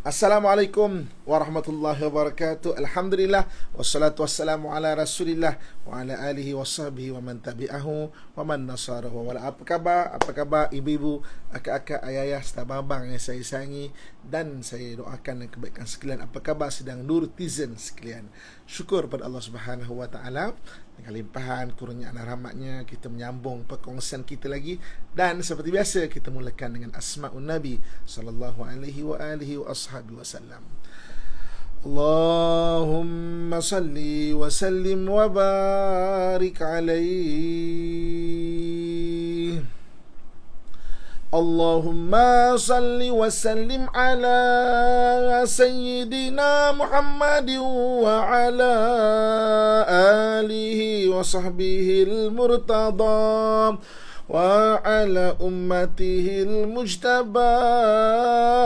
Assalamualaikum warahmatullahi wabarakatuh. Alhamdulillah wassalatu wassalamu ala Rasulillah wa ala alihi wasahbihi wa man tabi'ahu wa man nasarahu. Apa kabar? Apa khabar ibu-ibu, akak-akak, ayah-ayah, serta abang yang saya sayangi dan saya doakan kebaikan sekalian. Apa khabar sedang nurtizen sekalian? Syukur pada Allah Subhanahu wa taala dengan limpahan kurnia rahmatnya kita menyambung perkongsian kita lagi, dan seperti biasa kita mulakan dengan asmaul Nabi sallallahu alaihi wa alihi wa ashabihi wasallam. Allahumma salli wa sallim wa barik alaihi. Allahumma salli wa sallim ala sayyidina Muhammadin wa ala alihi wa sahbihi al-murtada wa ala ummatihi al-mujtaba.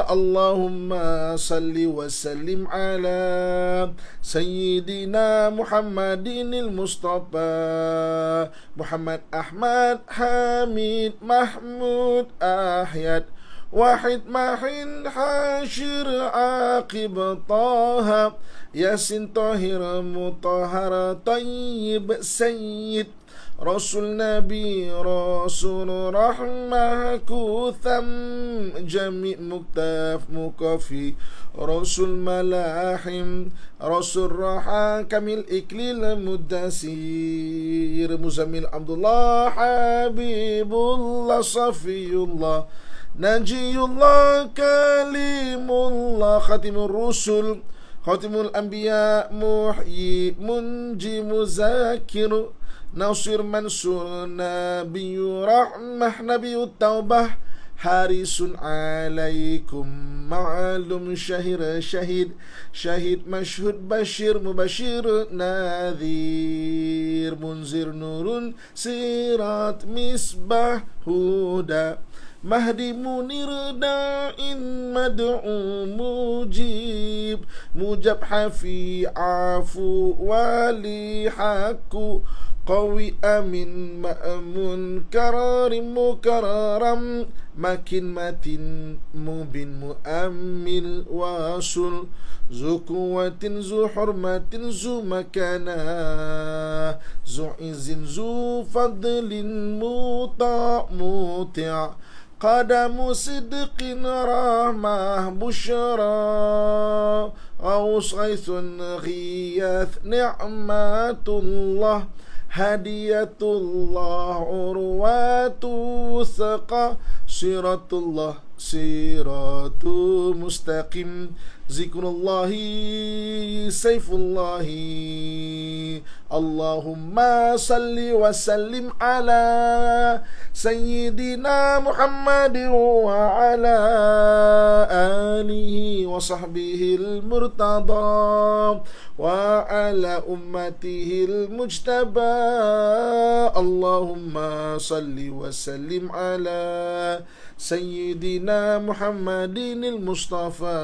Allahumma salli wa sallim ala sayyidina Muhammadin al-Mustafa Muhammad Ahmad Hamid Mahmud Ahyad Wahid Mahin Hashir Aqib Taha Yasin Tahir Mutahhar Tayyib Sayyid Rasul Nabi Rasul Rahmah Kutham Jami' Muktaf Mukafi Rasul Malahim Rasul Raha Kamil Iklil Muddasir Muzammil Abdullah Habibullah Safiyullah Najiyullah Kalimullah Khatimul Rusul Khatimul Anbiya Muhyi Munji Muzakir Nasir Mansur Nabiyu Rahmah Nabiyu Taubah Harisun alaikum ma'alum syahir syahid Syahid mashhud bashir mubashir Nadhir munzir nurun sirat misbah huda Mahdi munir da'in mad'u mujib Mujab hafi afu wali haku Qawi amin ma'amun kararim mukararam Makin matin mubin mu'ammil wasul Zu kuwatin zu hurmatin zu makana Zu izin zu fadlin muta' muti' Qadamu sidqin rahmah busyara Aus ghaisun ghiyath ni'matullah Hadiyatullah urwatu saqa Siratullah siratu mustaqim Zikrullahi sayfullahi Allahumma salli wa sallim ala Sayyidina Muhammadin wa ala alihi wa sahbihi al-murtada wa ala ummatihi al-mujtaba. Allahumma salli wa sallim ala Sayyidina Muhammadin al-Mustafa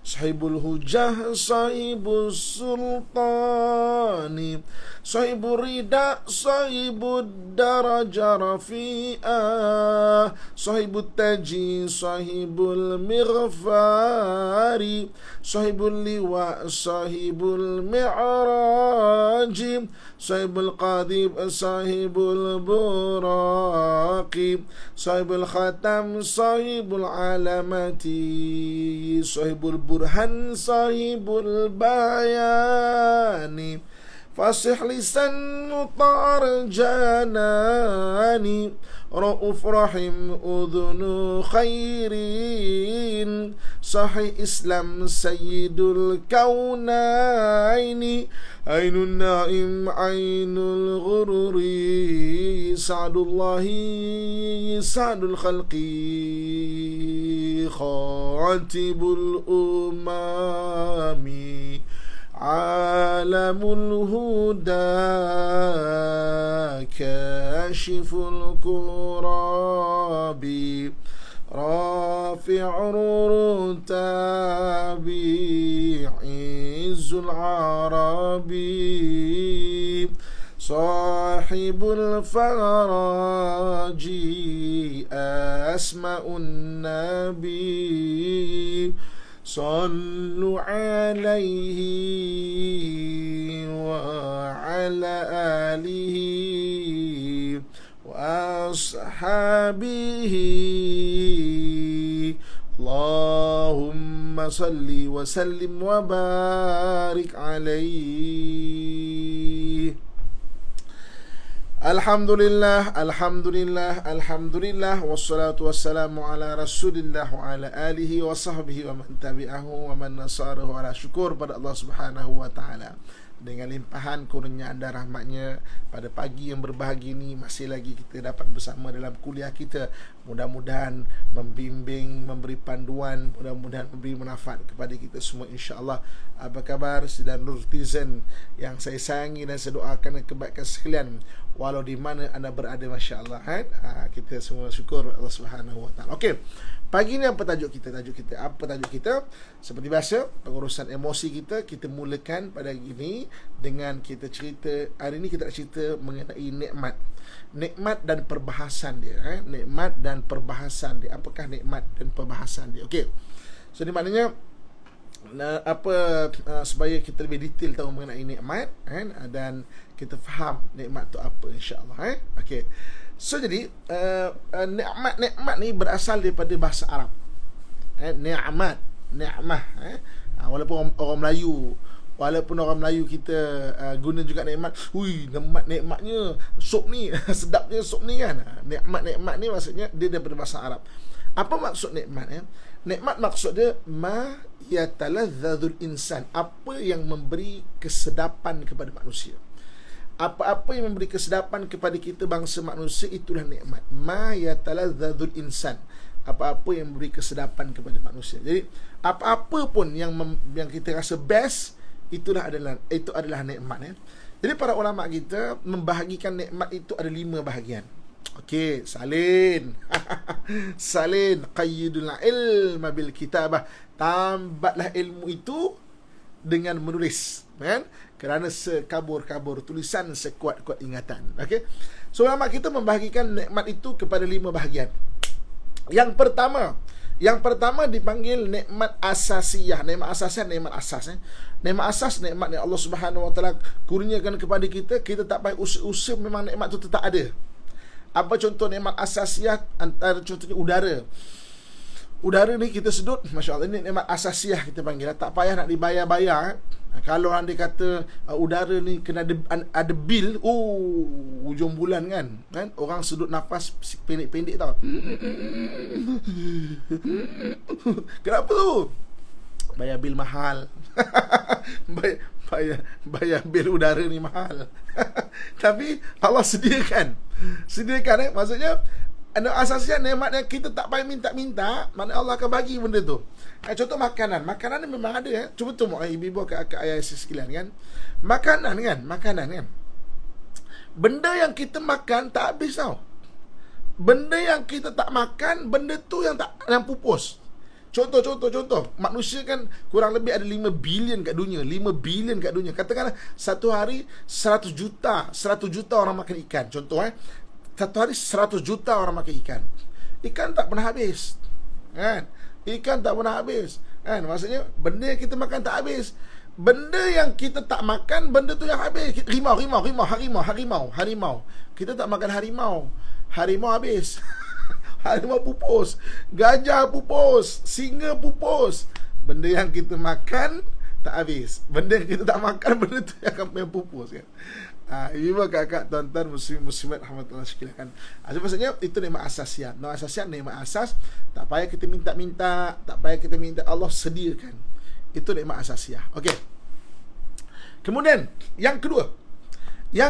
Sahibul hujah, sahibul sultani Sahibul rida, sahibul daraja rafi'ah Sahibul taji, sahibul mighfari Sahibul liwa, sahibul mi'raji Sahibul qadib, sahibul buraqi Sahibul khatam, sahibul alamati Sahibul burhan, sahibul bayani Fasih lisan mutar janani Ra'uf rahim udhunu khairin Sahih Islam sayyidul kaunaini Ainun na'im ainul ghururi Sa'dullahi sa'dul khalqi Khatibul umami Alamul huda Kashiful kurabi Rafi'ur rutabi Izzul arabi Sahibul faraji Asma'un nabi sallu alaihi wa ala alihi wa ashabihi. Allahumma salli wa sallim wa barik alaihi. Alhamdulillah, alhamdulillah, alhamdulillah, wassalatu wassalamu ala rasulillah wa ala alihi wa sahbihi wa man tabi'ahu wa man nasarahu. Ala syukur pada Allah Subhanahu wa ta'ala dengan limpahan kurnia-Anda rahmatnya pada pagi yang berbahagia ini masih lagi kita dapat bersama dalam kuliah kita. Mudah-mudahan membimbing, memberi panduan, mudah-mudahan memberi manfaat kepada kita semua insya-Allah. Apa khabar saudara netizen yang saya sayangi dan saya doakan kebaikan sekalian walau di mana anda berada, masya-Allah kan? Kita semua syukur Allah Subhanahu wa taala. Okey. Pagi ni apa tajuk kita? Apa tajuk kita? Seperti biasa, pengurusan emosi kita mulakan pada hari ini dengan kita cerita. Hari ini kita nak cerita mengenai nikmat. Nikmat dan perbahasan dia, nikmat dan perbahasan dia. Apakah nikmat dan perbahasan dia? Okey. So ni maknanya supaya kita lebih detail tahu mengenai nikmat dan kita faham nikmat tu apa insya-Allah. Okey. So jadi nikmat ni berasal daripada bahasa Arab. Ni'mat, ni'mah. Walaupun orang Melayu kita guna juga nikmat. Hui, nikmatnya sup ni, sedapnya sup ni kan. Nikmat ni maksudnya dia daripada bahasa Arab. Apa maksud nikmat? Nikmat maksud dia ma yataladzadzul insan, apa yang memberi kesedapan kepada manusia. Apa-apa yang memberi kesedapan kepada kita bangsa manusia, itulah nikmat. Ma yataladzadzul insan, apa-apa yang memberi kesedapan kepada manusia. Jadi apa-apa pun yang kita rasa best, itu adalah nikmat. Jadi para ulama kita membahagikan nikmat itu ada 5 bahagian. Okey, salin. Salin qayyidul ilma bil kitabah. Tambatlah ilmu itu dengan menulis, kan? Kerana sekabur-kabur tulisan, sekuat-kuat ingatan. Okey. So ulama kita membahagikan nikmat itu kepada 5 bahagian. Yang pertama dipanggil nikmat asasiyah. Nikmat asasiyah, nikmat asas. Nikmat asas, nikmat yang Allah Subhanahu wa taala kurniakan kepada kita, kita tak payah usah-usah, memang nikmat itu tetap ada. Apa contoh nikmat asasiyah? Antara contohnya udara. Udara ni kita sedut, masya-Allah, ini nikmat asasiyah kita panggil. Tak payah nak dibayar-bayar. Kalau anda kata udara ni kena ada bil, hujung bulan kan, orang sedut nafas pendek-pendek tau. Kenapa tu? Bayar bil mahal. bayar bil udara ni mahal. Tapi Allah sediakan. Maksudnya asasnya nikmat yang kita tak payah minta-minta, mana Allah akan bagi benda tu. Contoh makanan ni memang ada. Cuba tu ibu-ibu, kakak ayah sekalian kan. Makanan kan. Benda yang kita makan tak habis tau. Benda yang kita tak makan, benda tu yang pupus. Contoh. Manusia kan kurang lebih ada 5 bilion kat dunia. 5 bilion kat dunia. Katakanlah satu hari 100 juta orang makan ikan. Contoh satu hari 100 juta orang makan ikan. Ikan tak pernah habis, kan? Ikan tak pernah habis, kan? Maksudnya benda yang kita makan tak habis. Benda yang kita tak makan, benda tu yang habis. Harimau. Kita tak makan harimau habis. Harimau pupus, gajah pupus, singa pupus. Benda yang kita makan tak habis. Benda yang kita tak makan, benda tu yang akan pupus, kan? Ibu kakak, tuan-tuan, muslimat rahmatullah sekalian. Maksudnya itu nikmat asas ya. Nikmat asas, tak payah kita minta-minta, tak payah kita minta, Allah sediakan. Itu nikmat asas ya. Okey. Kemudian yang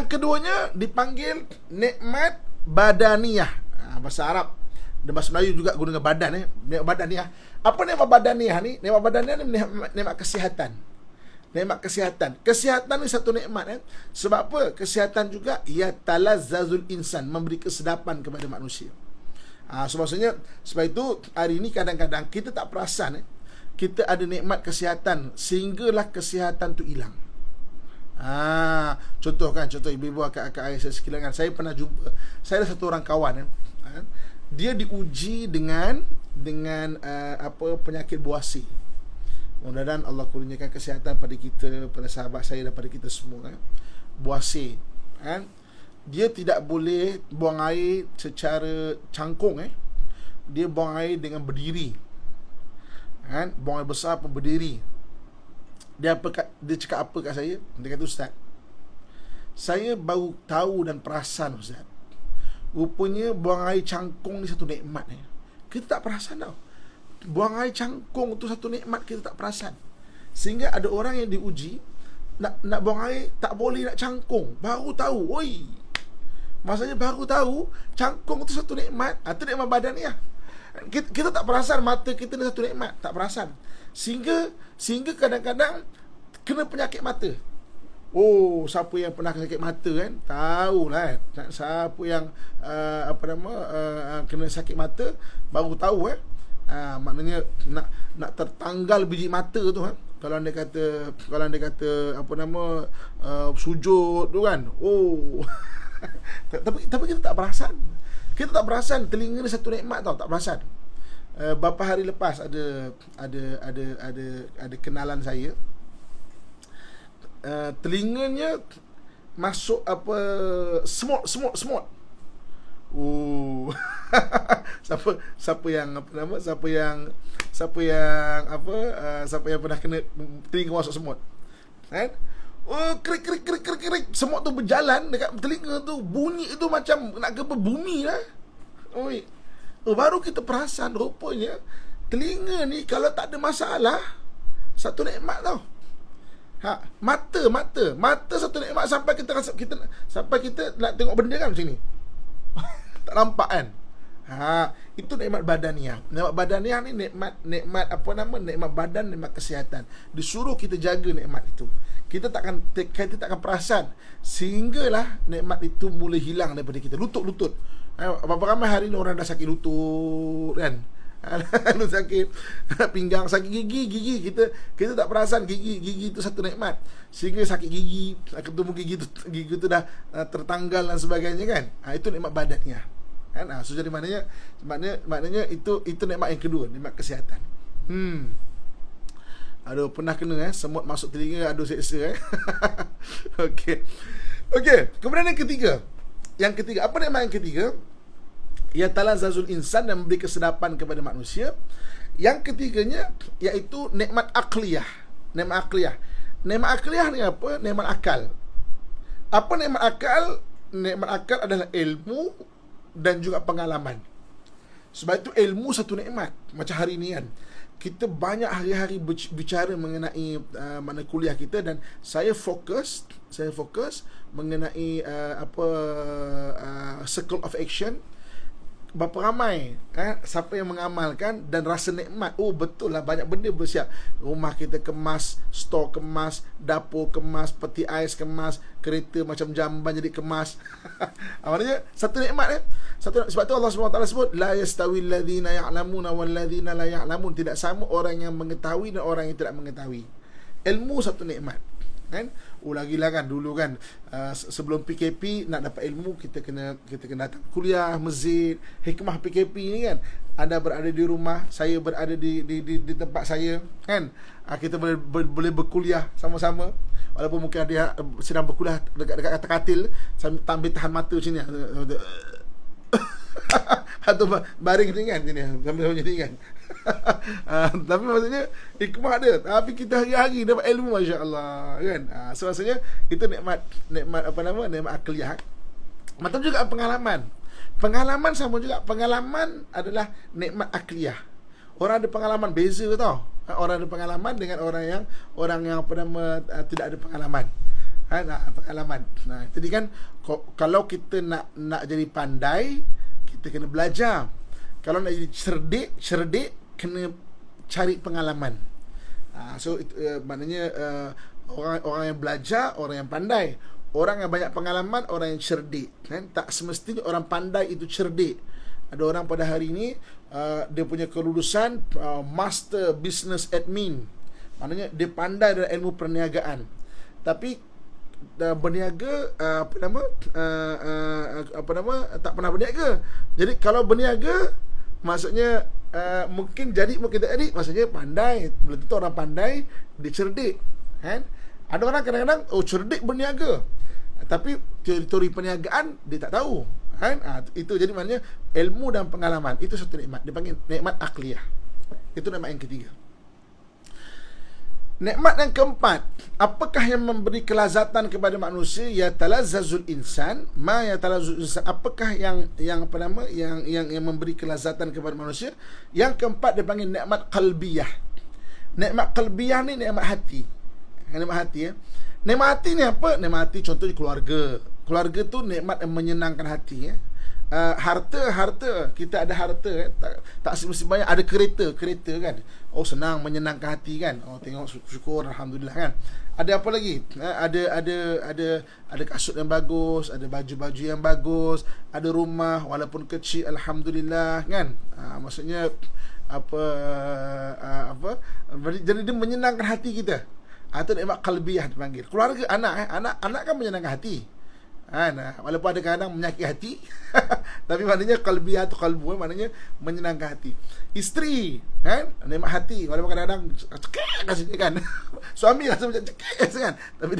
keduanya dipanggil nikmat badaniyah. Bahasa Arab dan bahasa Melayu juga guna dengan badan. Nikmat badaniyah. Apa nikmat badaniyah ni? Nikmat badaniyah ni nikmat kesihatan. Nikmat kesihatan. Kesihatan ni satu nikmat. Sebab apa? Kesihatan juga ia talazzazul insan, memberi kesedapan kepada manusia. So maksudnya, sebab itu hari ini kadang-kadang kita tak perasan kita ada nikmat kesihatan sehinggalah kesihatan tu hilang. Contoh ibu-ibu, akak-akak ayah saya sekalian kan, saya pernah jumpa, saya ada satu orang kawan dia diuji dengan penyakit buasi. Mudah-mudahan Allah kurniakan kesihatan pada kita, pada sahabat saya dan pada kita semua. Buasir, kan? Dia tidak boleh buang air secara cangkung. Dia buang air dengan berdiri, kan? Buang air besar pun berdiri. Dia cakap apa kat saya? Dia kata, Ustaz, saya baru tahu dan perasan, Ustaz, rupanya buang air cangkung ni satu nikmat. Kita tak perasan tau. Buang air cangkung tu satu nikmat, kita tak perasan. Sehingga ada orang yang diuji nak buang air tak boleh nak cangkung, baru tahu. Oi, maksudnya baru tahu cangkung tu satu nikmat. Itu nikmat badan ni lah. Kita tak perasan mata kita ni satu nikmat, tak perasan. Sehingga kadang-kadang kena penyakit mata. Oh, siapa yang pernah sakit mata kan, tahulah kan. Siapa yang kena sakit mata baru tahu maknanya nak tertanggal biji mata tu kalau anda kata sujud tu kan. Oh. tapi kita tak perasan. Kita tak perasan telinga ni satu nikmat tau, tak perasan. Beberapa hari lepas ada kenalan saya, telinganya masuk semut. Oh. siapa yang pernah kena telinga masuk semut, kan? Oh, krik. Semut tu berjalan dekat telinga tu, bunyi itu macam nak gempa bumi lah. Oi. Baru kita perasan rupanya telinga ni kalau tak ada masalah satu nikmat tau. Mata satu nikmat sampai kita nak tengok benda kan macam ni. Tak nampak kan? Itu nikmat badaniah. Nikmat badaniah ni nikmat nikmat badan, nikmat kesihatan. Disuruh kita jaga nikmat itu. Kita takkan perasan sehinggalah nikmat itu mula hilang daripada kita. Lutut. Berapa ramai hari ni orang dah sakit lutut kan? Lu sakit pinggang, sakit gigi. Kita tak perasan gigi itu satu nikmat. Sehingga sakit gigi, ketemu gigi tu dah tertanggal dan sebagainya kan. Itu nikmat badannya kan. So jadi maknanya itu nikmat yang kedua, nikmat kesihatan. Aduh, pernah kena semut masuk telinga, aduh seksa. Okey. Kemudian yang ketiga, apa nikmat yang ketiga? Ya talazazul insan, yang memberi kesedapan kepada manusia. Yang ketiganya iaitu nikmat akliyah. Nikmat akliyah ni apa? Nikmat akal. Apa nikmat akal? Nikmat akal adalah ilmu dan juga pengalaman. Sebab itu ilmu satu nikmat. Macam hari ni kan, kita banyak hari-hari bicara mengenai mana kuliah kita, dan saya fokus mengenai circle of action. Berapa ramai siapa yang mengamalkan dan rasa nikmat. Oh, betul lah, banyak benda bersiap. Rumah kita kemas, store kemas, dapur kemas, peti ais kemas, kereta macam jamban jadi kemas. Maknanya satu nikmat sebab tu Allah SWT sebut la yastawil ladzina ya'lamuna wal ladzina la ya'lamun. Tidak sama orang yang mengetahui dan orang yang tidak mengetahui. Ilmu satu nikmat kan. Lagilah kan dulu kan, sebelum PKP nak dapat ilmu kita kena datang kuliah masjid. Hikmah PKP ni kan, anda berada di rumah, saya berada di tempat saya kan. Kita boleh berkuliah sama-sama, walaupun mungkin dia sedang berkuliah dekat atas katil sambil tahan mata macam ni atau baring ni kan, sambil macam ni kan. Tapi maksudnya hikmah dia. Tapi kita hari-hari dapat ilmu, masya-Allah kan. So maksudnya itu nikmat nikmat akliyah. Macam juga pengalaman sama juga. Pengalaman adalah nikmat akliyah. Orang ada pengalaman beza tau. Orang ada pengalaman dengan orang yang tidak ada pengalaman. Pengalaman. Jadi kan kalau kita nak jadi pandai, kita kena belajar. Kalau nak jadi cerdik kena cari pengalaman. So maknanya orang yang belajar, orang yang pandai. Orang yang banyak pengalaman, orang yang cerdik kan? Tak semestinya orang pandai itu cerdik. Ada orang pada hari ini dia punya kelulusan Master Business Admin. Maknanya dia pandai dalam ilmu perniagaan. Tapi berniaga tak pernah berniaga. Jadi kalau berniaga maksudnya mungkin jadi mungkin tak jadi, maksudnya pandai. Belum tentu orang pandai dia cerdik, kan? Ada orang kadang-kadang cerdik berniaga, tapi teori perniagaan dia tak tahu, kan? Itu jadi maknanya ilmu dan pengalaman itu satu nikmat, dipanggil nikmat akliyah. Itu nikmat yang ketiga. Nikmat yang keempat, apakah yang memberi kelazatan kepada manusia? Ya talazzazul insan, ya talazzazul insan. Apakah yang memberi kelazatan kepada manusia? Yang keempat dipanggil nikmat qalbiyah. Nikmat qalbiyah ni nikmat hati. Nikmat hati, ya. Nikmat hati ni apa? Nikmat hati contohnya keluarga. Keluarga tu nikmat yang menyenangkan hati, ya. Harta kita ada harta, tak mesti banyak. Ada kereta kan, senang menyenangkan hati, kan. Tengok syukur alhamdulillah, kan. Ada apa lagi? Ada kasut yang bagus, ada baju-baju yang bagus, ada rumah walaupun kecil alhamdulillah, kan. Maksudnya jadi dia menyenangkan hati kita. Itu nikmat qalbiyah dipanggil. Keluarga, anak kan menyenangkan hati. Walaupun ada kadang menyakiti hati tapi maknanya qalbiyah atau qalbu, maknanya menyenangkan hati. Isteri, kan, nikmat hati, walaupun kadang-kadang cekik kasih, kan. Suami rasa macam cekik, kan, tapi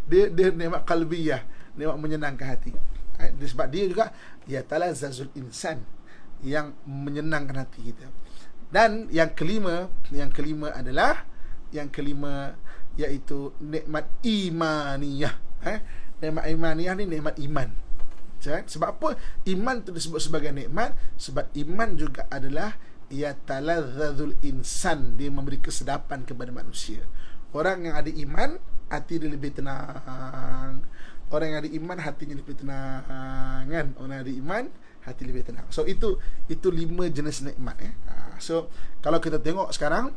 dia nikmat qalbiyah, nikmat menyenangkan hati. Sebab dia juga ya talazzazul insan, yang menyenangkan hati kita. Dan yang kelima adalah iaitu nikmat imaniyah. Nikmat imaniyah ni nikmat iman. Sebab apa iman tu disebut sebagai nikmat? Sebab iman juga adalah ya talazzazul insan, dia memberi kesedapan kepada manusia. Orang yang ada iman, hati dia lebih tenang. Orang yang ada iman, hatinya lebih tenang, kan? Orang yang ada iman, hati lebih tenang. So itu 5 jenis nikmat, ya. So kalau kita tengok sekarang,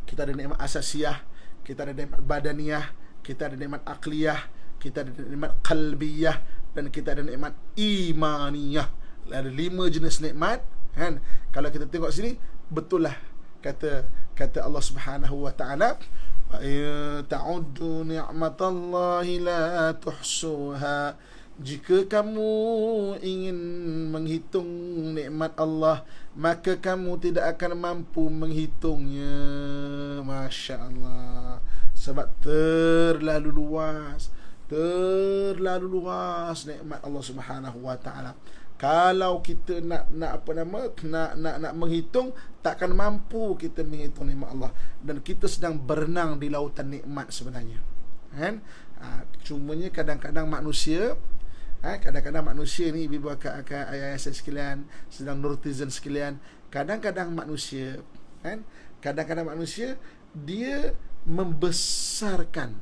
kita ada nikmat asasiyah, kita ada nikmat badaniyah, kita ada nikmat akliyah, kita ada nikmat qalbiyah, dan kita ada nikmat imaniyah. Ada 5 jenis nikmat, kan? Kalau kita tengok sini, betul lah kata Allah Subhanahu wa taala, wa ta'uddu ni'matallahi la tuhsuha. Jika kamu ingin menghitung nikmat Allah, maka kamu tidak akan mampu menghitungnya. Masya Allah. Sebab terlalu luas nikmat Allah Subhanahu wa taala. Kalau kita nak menghitung, takkan mampu kita menghitung nikmat Allah. Dan kita sedang berenang di lautan nikmat sebenarnya, kan? Cumanya kadang-kadang manusia ni, ibu bapa ayah saya sekalian, sedang netizen sekalian, kadang-kadang manusia dia membesarkan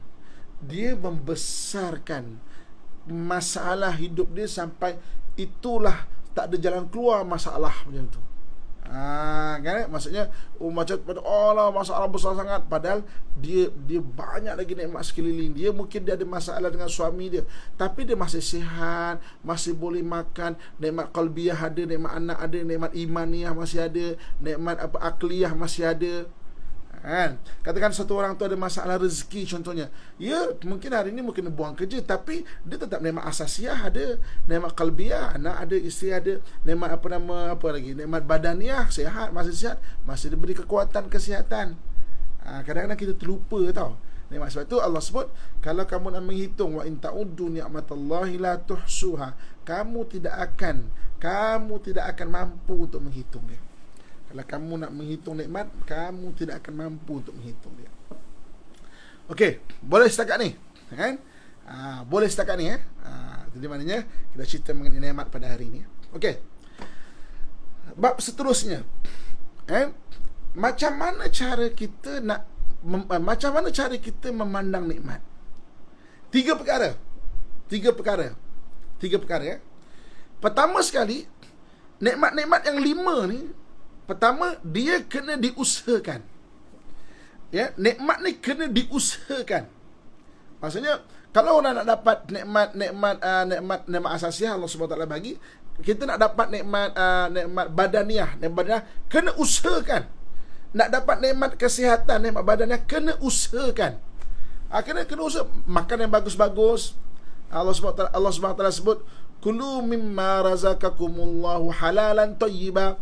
masalah hidup dia sampai itulah tak ada jalan keluar masalah macam tu. Kan? Maksudnya macam Allah, masalah besar sangat, padahal dia banyak lagi nikmat sekeliling dia. Mungkin dia ada masalah dengan suami dia, tapi dia masih sihat, masih boleh makan. Nikmat qalbiyah ada, nikmat anak ada, nikmat imaniyah masih ada, nikmat akliyah masih ada, kan? Katakan satu orang tu ada masalah rezeki contohnya, ya mungkin hari ni mungkin buang kerja, tapi dia tetap nikmat asasiyah ada, nikmat qalbiyah, anak ada, isteri ada, nikmat apa lagi, nikmat badaniyah, sihat, masih diberi kekuatan, kesihatan. Kadang-kadang kita terlupa, tau nikmat. Sebab tu Allah sebut, kalau kamu nak menghitung, wa in ta'uddu ni'matallahi la tuhsuha, kamu tidak akan mampu untuk menghitung dia. Kalau kamu nak menghitung nikmat, kamu tidak akan mampu untuk menghitung dia. Okey, boleh setakat ni, kan? Boleh setakat ni, jadi maknanya kita cerita mengenai nikmat pada hari ni. Okey. Bab seterusnya, macam mana cara kita memandang nikmat? Tiga perkara, ya. Pertama sekali, nikmat-nikmat yang 5 ni, pertama, dia kena diusahakan. Ya, nikmat ni kena diusahakan. Maksudnya, kalau orang nak dapat nikmat asasiyah Allah Subhanahu Wa Taala bagi, kita nak dapat nikmat badaniyah, kena usahakan. Nak dapat nikmat kesihatan, nikmat badaniyah, kena usahakan. Kena usaha. Makan yang bagus-bagus. Allah Subhanahu Wa Taala sebut, kulu mimma razaqakumullahu halalan thayyiba.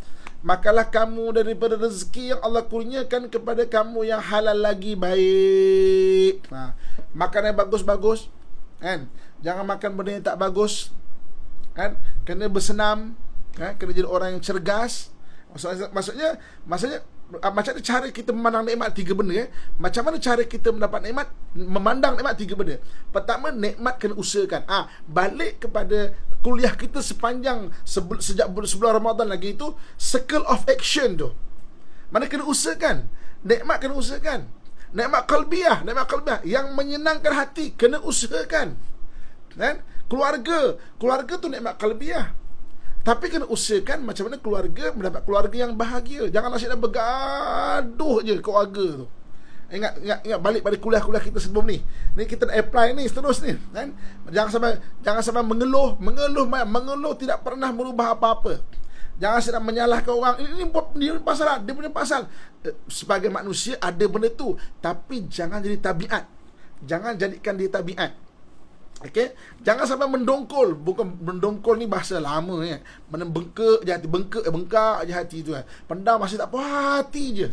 Makanlah kamu daripada rezeki yang Allah kurniakan kepada kamu yang halal lagi baik. Makan yang bagus-bagus, kan? Jangan makan benda yang tak bagus, kan? Kena bersenam, kan? Kena jadi orang yang cergas. Maksudnya macam mana cara kita memandang nikmat tiga benda, Macam mana cara kita mendapat nikmat, memandang nikmat tiga benda. Pertama, nikmat kena usahakan. Balik kepada kuliah kita sepanjang sejak sebelum Ramadan lagi itu, circle of action tu. Mana kena usahakan. Nikmat kena usahakan. Nikmat qalbiyah yang menyenangkan hati kena usahakan. Kan? Keluarga tu nikmat qalbiyah. Tapi kena usahakan macam mana keluarga mendapat keluarga yang bahagia. Jangan asyik dah bergaduh je keluarga tu. Ingat balik pada kuliah-kuliah kita sebelum ni. Ni kita nak apply ni seterus ni, kan? Jangan sampai mengeluh tidak pernah merubah apa-apa. Jangan sedang menyalahkan orang. Ini dia pasal, dia punya pasal. Sebagai manusia ada benda tu, tapi jangan jadi tabiat. Jangan jadikan dia tabiat. Okey, jangan sampai mendongkol. Bukan mendongkol ni bahasa lama ya. Mana bengkak je hati, bengkak je hati tu kan. Pendam masih tak puas hati je.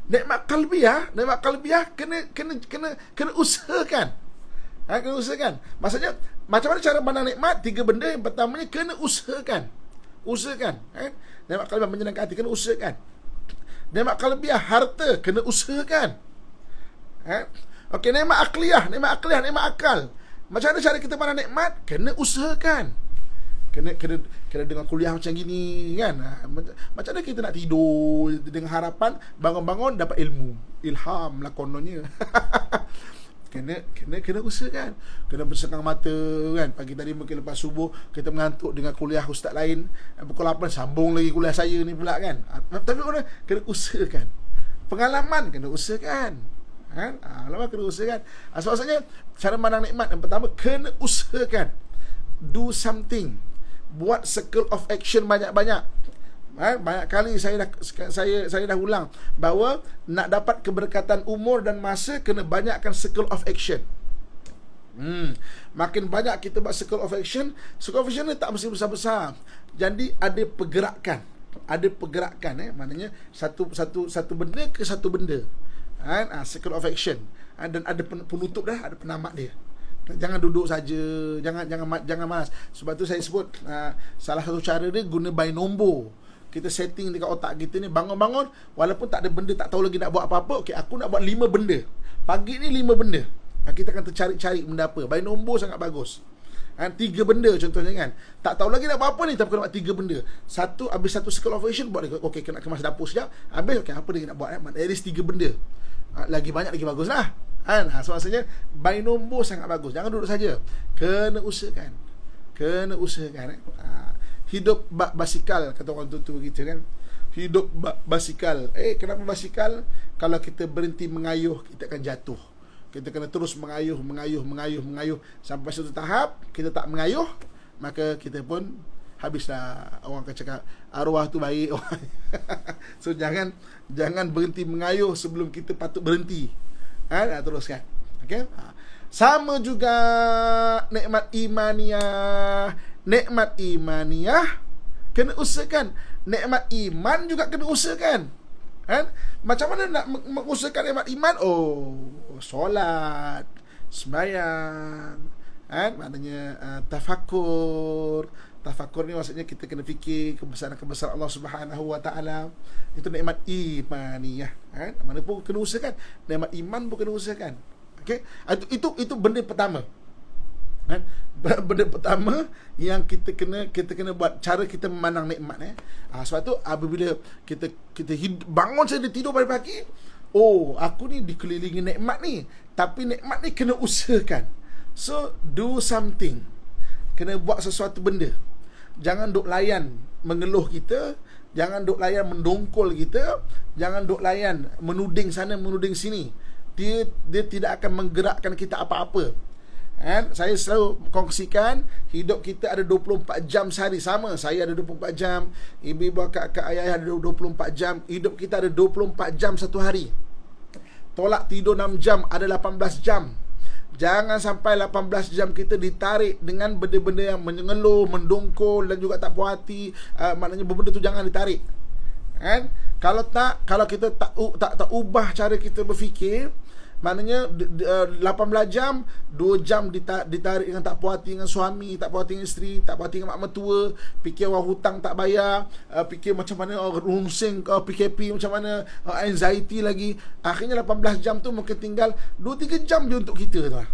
Nikmat qalbiyah kena usahakan. Kena usahakan. Maksudnya macam mana cara pandang nikmat? Tiga benda. Yang pertamanya kena usahakan. Kan? Nikmat qalbiyah menyenangkan hati kena usahakan. Nikmat qalbiyah harta kena usahakan. Okey, nikmat akliyah, nikmat akal. Macam mana cara kita pandang nikmat? Kena usahakan. Kena dengan kuliah macam gini kan. Macam mana kita nak tidur dengan harapan bangun-bangun dapat ilmu, ilham lah kononnya. Kena usahakan. Kena bersenang mata kan. Pagi tadi mungkin lepas subuh kita mengantuk dengan kuliah ustaz lain, pukul 8 sambung lagi kuliah saya ni pula kan. Tapi orang kena usahakan. Pengalaman kena usahakan, kan? Lama kena usahakan. Maksudnya cara pandang nikmat yang pertama kena usahakan. Do something. Buat circle of action banyak-banyak. Banyak kali saya dah ulang bahawa nak dapat keberkatan umur dan masa kena banyakkan circle of action. Makin banyak kita buat circle of action ni tak mesti besar-besar. Jadi ada pergerakan. Maknanya satu benda ke satu benda. Circle of action. Dan ada penutup dah, ada penamat dia. Jangan duduk saja, jangan malas. Sebab tu saya sebut salah satu cara dia guna binombor. Kita setting dekat otak kita ni, bangun-bangun walaupun tak ada benda, tak tahu lagi nak buat apa-apa. Okey, aku nak buat 5 benda. Pagi ni 5 benda. Kita akan tercari-cari benda apa. Binombor sangat bagus. 3 benda contohnya kan. Tak tahu lagi nak buat apa ni, tapi kena buat 3 benda. Habis satu circle of action buat. Okey, kena kemas dapur sekejap. Habis okey, apa lagi nak buat? At least 3 benda. Lagi banyak lagi bagus lah. So maksudnya binombor sangat bagus. Jangan duduk saja. Kena usahakan. Hidup bak basikal, kata orang tua-tua kita kan. Hidup bak basikal. Kenapa basikal? Kalau kita berhenti mengayuh, kita akan jatuh. Kita kena terus mengayuh sampai satu tahap kita tak mengayuh, maka kita pun habislah. Orang akan cakap arwah tu baik. So jangan berhenti mengayuh sebelum kita patut berhenti. Teruskan. Okey. Sama juga nikmat imaniyah kena usahakan. Nikmat iman juga kena usahakan. Macam mana nak mengusahakan nikmat iman? Solat, sembahyang, maknanya tafakur ni maksudnya kita kena fikir kebesaran Allah Subhanahu Wa Taala. Itu nikmat imaniyah. Mana pun kena usahakan. Nikmat iman pun kena usahakan. Okey, itu benda pertama. Benda pertama yang kita kena buat, cara kita memandang nikmat. Sebab tu apabila kita bangun saja tidur pagi-pagi, aku ni dikelilingi nikmat ni, tapi nikmat ni kena usahakan. So do something. Kena buat sesuatu benda. Jangan duk layan mengeluh kita, jangan duk layan mendongkol kita, jangan duk layan menuding sana menuding sini. Dia tidak akan menggerakkan kita apa-apa. Saya selalu kongsikan, hidup kita ada 24 jam sehari. Sama, saya ada 24 jam, ibu-ibu, kakak, ayah ada 24 jam. Hidup kita ada 24 jam satu hari. Tolak tidur 6 jam, ada 18 jam. Jangan sampai 18 jam kita ditarik dengan benda-benda yang mengeluh, mendongkol dan juga tak puas hati. Maknanya benda tu jangan ditarik. Kan? Kalau kita tak ubah cara kita berfikir, maknanya 18 jam, 2 jam ditarik dengan tak puas hati dengan suami, tak puas hati dengan isteri, tak puas hati dengan mak mertua, fikir orang hutang tak bayar, fikir macam mana orang rungsing, PKP macam mana, anxiety lagi. Akhirnya 18 jam tu mungkin tinggal 2-3 jam je untuk kita tu lah.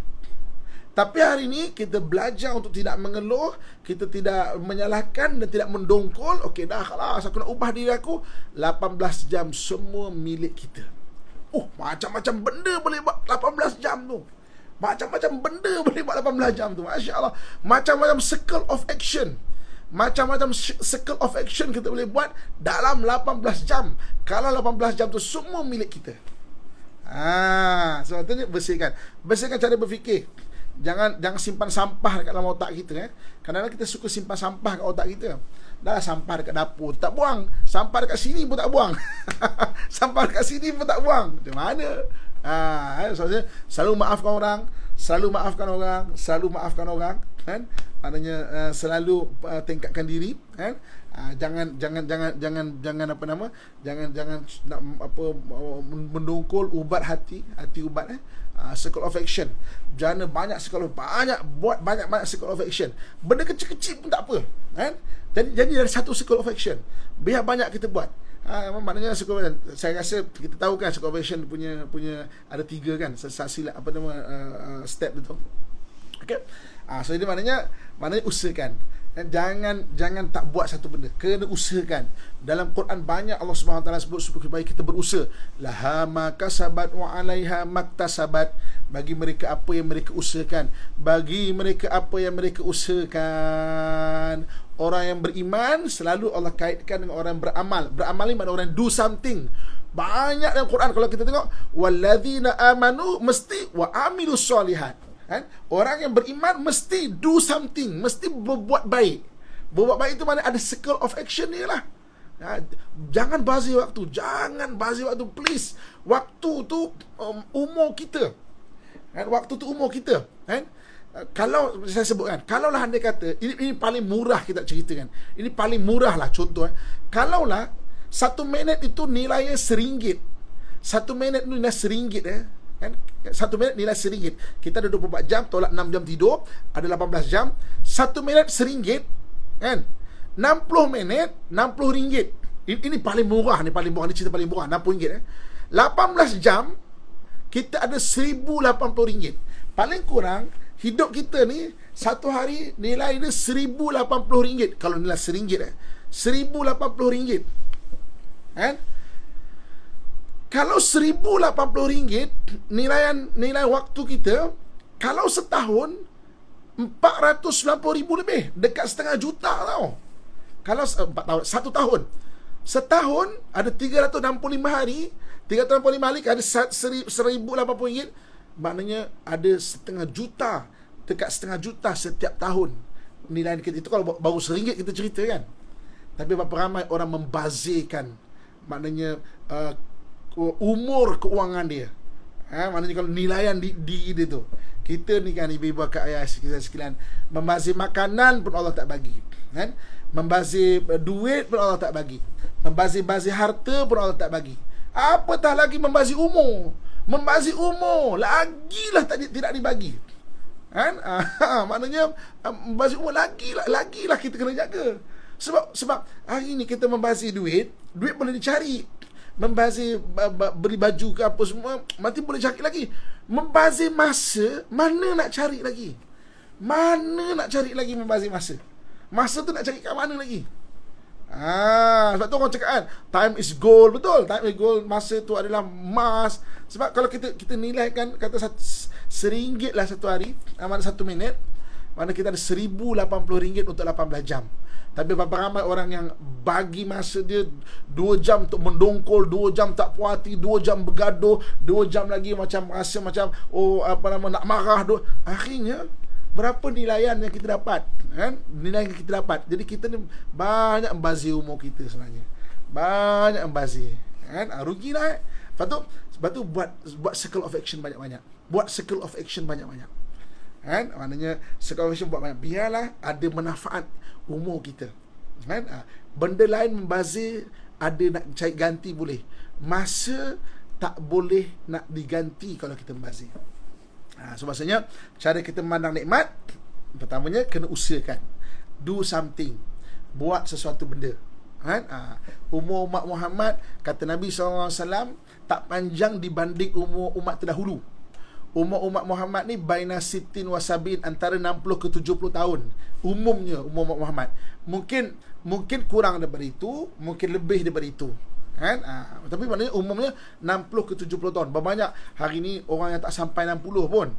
Tapi hari ni kita belajar untuk tidak mengeluh, kita tidak menyalahkan dan tidak mendongkol. Okey dah, khalas aku nak ubah diri aku. 18 jam semua milik kita. Macam-macam benda boleh buat 18 jam tu. Macam-macam benda boleh buat 18 jam tu. Masya Allah. Macam-macam circle of action. Macam-macam circle of action kita boleh buat dalam 18 jam. Kalau 18 jam tu semua milik kita. Sebab tu ni bersihkan cara berfikir. Jangan simpan sampah dekat dalam otak kita. Kadang-kadang kita suka simpan sampah kat otak kita. Dah sampah dekat dapur tak buang, sampah dekat sini pun tak buang. Sampah dekat sini pun tak buang. Macam mana? Selalu maafkan orang, kan? Maknanya selalu tingkatkan diri, kan? Jangan mendongkol, ubat hati ubat. Circle of action. Jangan buat banyak circle of action. Benda kecil-kecil pun tak apa, kan? Jadi dari satu circle of action, biar banyak kita buat. Maknanya saya rasa kita tahu kan circle of action punya ada 3 kan, step betul. Okey. So jadi maknanya usahakan. Jangan tak buat satu benda, kena usahakan. Dalam Quran banyak Allah Subhanahu Wa Taala sebut supaya kita berusaha. Laha ma kasabat wa 'alaiha maktasabat. Bagi mereka apa yang mereka usahakan. Orang yang beriman selalu Allah kaitkan dengan orang yang beramal. Beramal ni maknanya orang do something. Banyak dalam Quran kalau kita tengok, walladzina amanu mesti wa amilus solihat. Kan? Orang yang beriman mesti do something, mesti berbuat baik. Berbuat baik itu mana ada circle of action ni lah. Jangan bazir waktu, please. Waktu tu umur kita. Kan? Waktu tu umur kita, kan? Kalau saya sebutkan, kalaulah anda kata ini paling murah kita ceritakan. Ini paling murah lah contoh. Kalaulah 1 minit itu nilainya RM1. 1 minit itu nilai RM1 kan? 1 minit nilai RM1. Kita ada 24 jam, tolak 6 jam tidur, ada 18 jam. 1 minit RM1 kan? 60 minit RM60. Ini paling murah, ni cerita paling murah, RM60. 18 jam kita ada RM1080. Paling kurang hidup kita ni satu hari nilai dia RM1080. Kalau nilai RM1 RM1080. Kan? Kalau RM1080 nilai waktu kita, kalau setahun 490,000 lebih, dekat setengah juta tau. Kalau 4 tahun, 1 tahun. Setahun ada 365 hari, 365 hari ada RM1,080. Maknanya ada setengah juta, dekat setengah juta setiap tahun nilai kita. Itu kalau baru RM1 kita cerita kan. Tapi berapa ramai orang membazirkan, maknanya umur keuangan dia. Maknanya kalau nilaian di dia tu. Kita ni kan ibu-ibu kat ayah sekalian, membazir makanan pun Allah tak bagi, kan? Membazir duit pun Allah tak bagi. Membazir harta pun Allah tak bagi. Apatah lagi membazir umur. Membazir umur lagilah tidak dibagi. Kan? Maknanya membazir umur lagilah kita kena jaga. Sebab hari ni kita membazir duit boleh dicari. Membazir beli baju ke apa semua nanti boleh cari lagi. Membazir masa, mana nak cari lagi? Membazir masa. Masa tu nak cari kat mana lagi? Sebab tu orang cakap kan, time is gold. Betul, time is gold. Masa tu adalah emas. Sebab kalau kita nilai kan, kata RM1 lah satu hari, mana 1 minit, mana kita ada RM1080 untuk 18 jam. Tapi berapa ramai orang yang bagi masa dia 2 jam untuk mendongkol, 2 jam tak puas hati, 2 jam bergaduh, 2 jam lagi macam rasa macam nak marah. Akhirnya berapa nilaian yang kita dapat, kan? Nilai yang kita dapat. Jadi kita ni banyak membazir umur kita sebenarnya. Banyak membazir, kan? Rugilah. Sebab tu buat circle of action banyak-banyak. Kan? Maknanya circle of action buat banyak. Biarlah ada manfaat umur kita. Kan? Benda lain membazir ada nak cari ganti boleh. Masa tak boleh nak diganti kalau kita membazir. So maksudnya cara kita memandang nikmat, pertamanya kena usahakan. Do something. Buat sesuatu benda. Umur umat Muhammad, kata Nabi SAW, tak panjang dibanding umur umat terdahulu. Umur umat Muhammad ni baina sitin wa sabin, antara 60 ke 70 tahun umumnya umur umat Muhammad. Mungkin kurang daripada itu, mungkin lebih daripada itu. Tapi maknanya umumnya 60 ke 70 tahun. Berbanyak hari ni orang yang tak sampai 60 pun,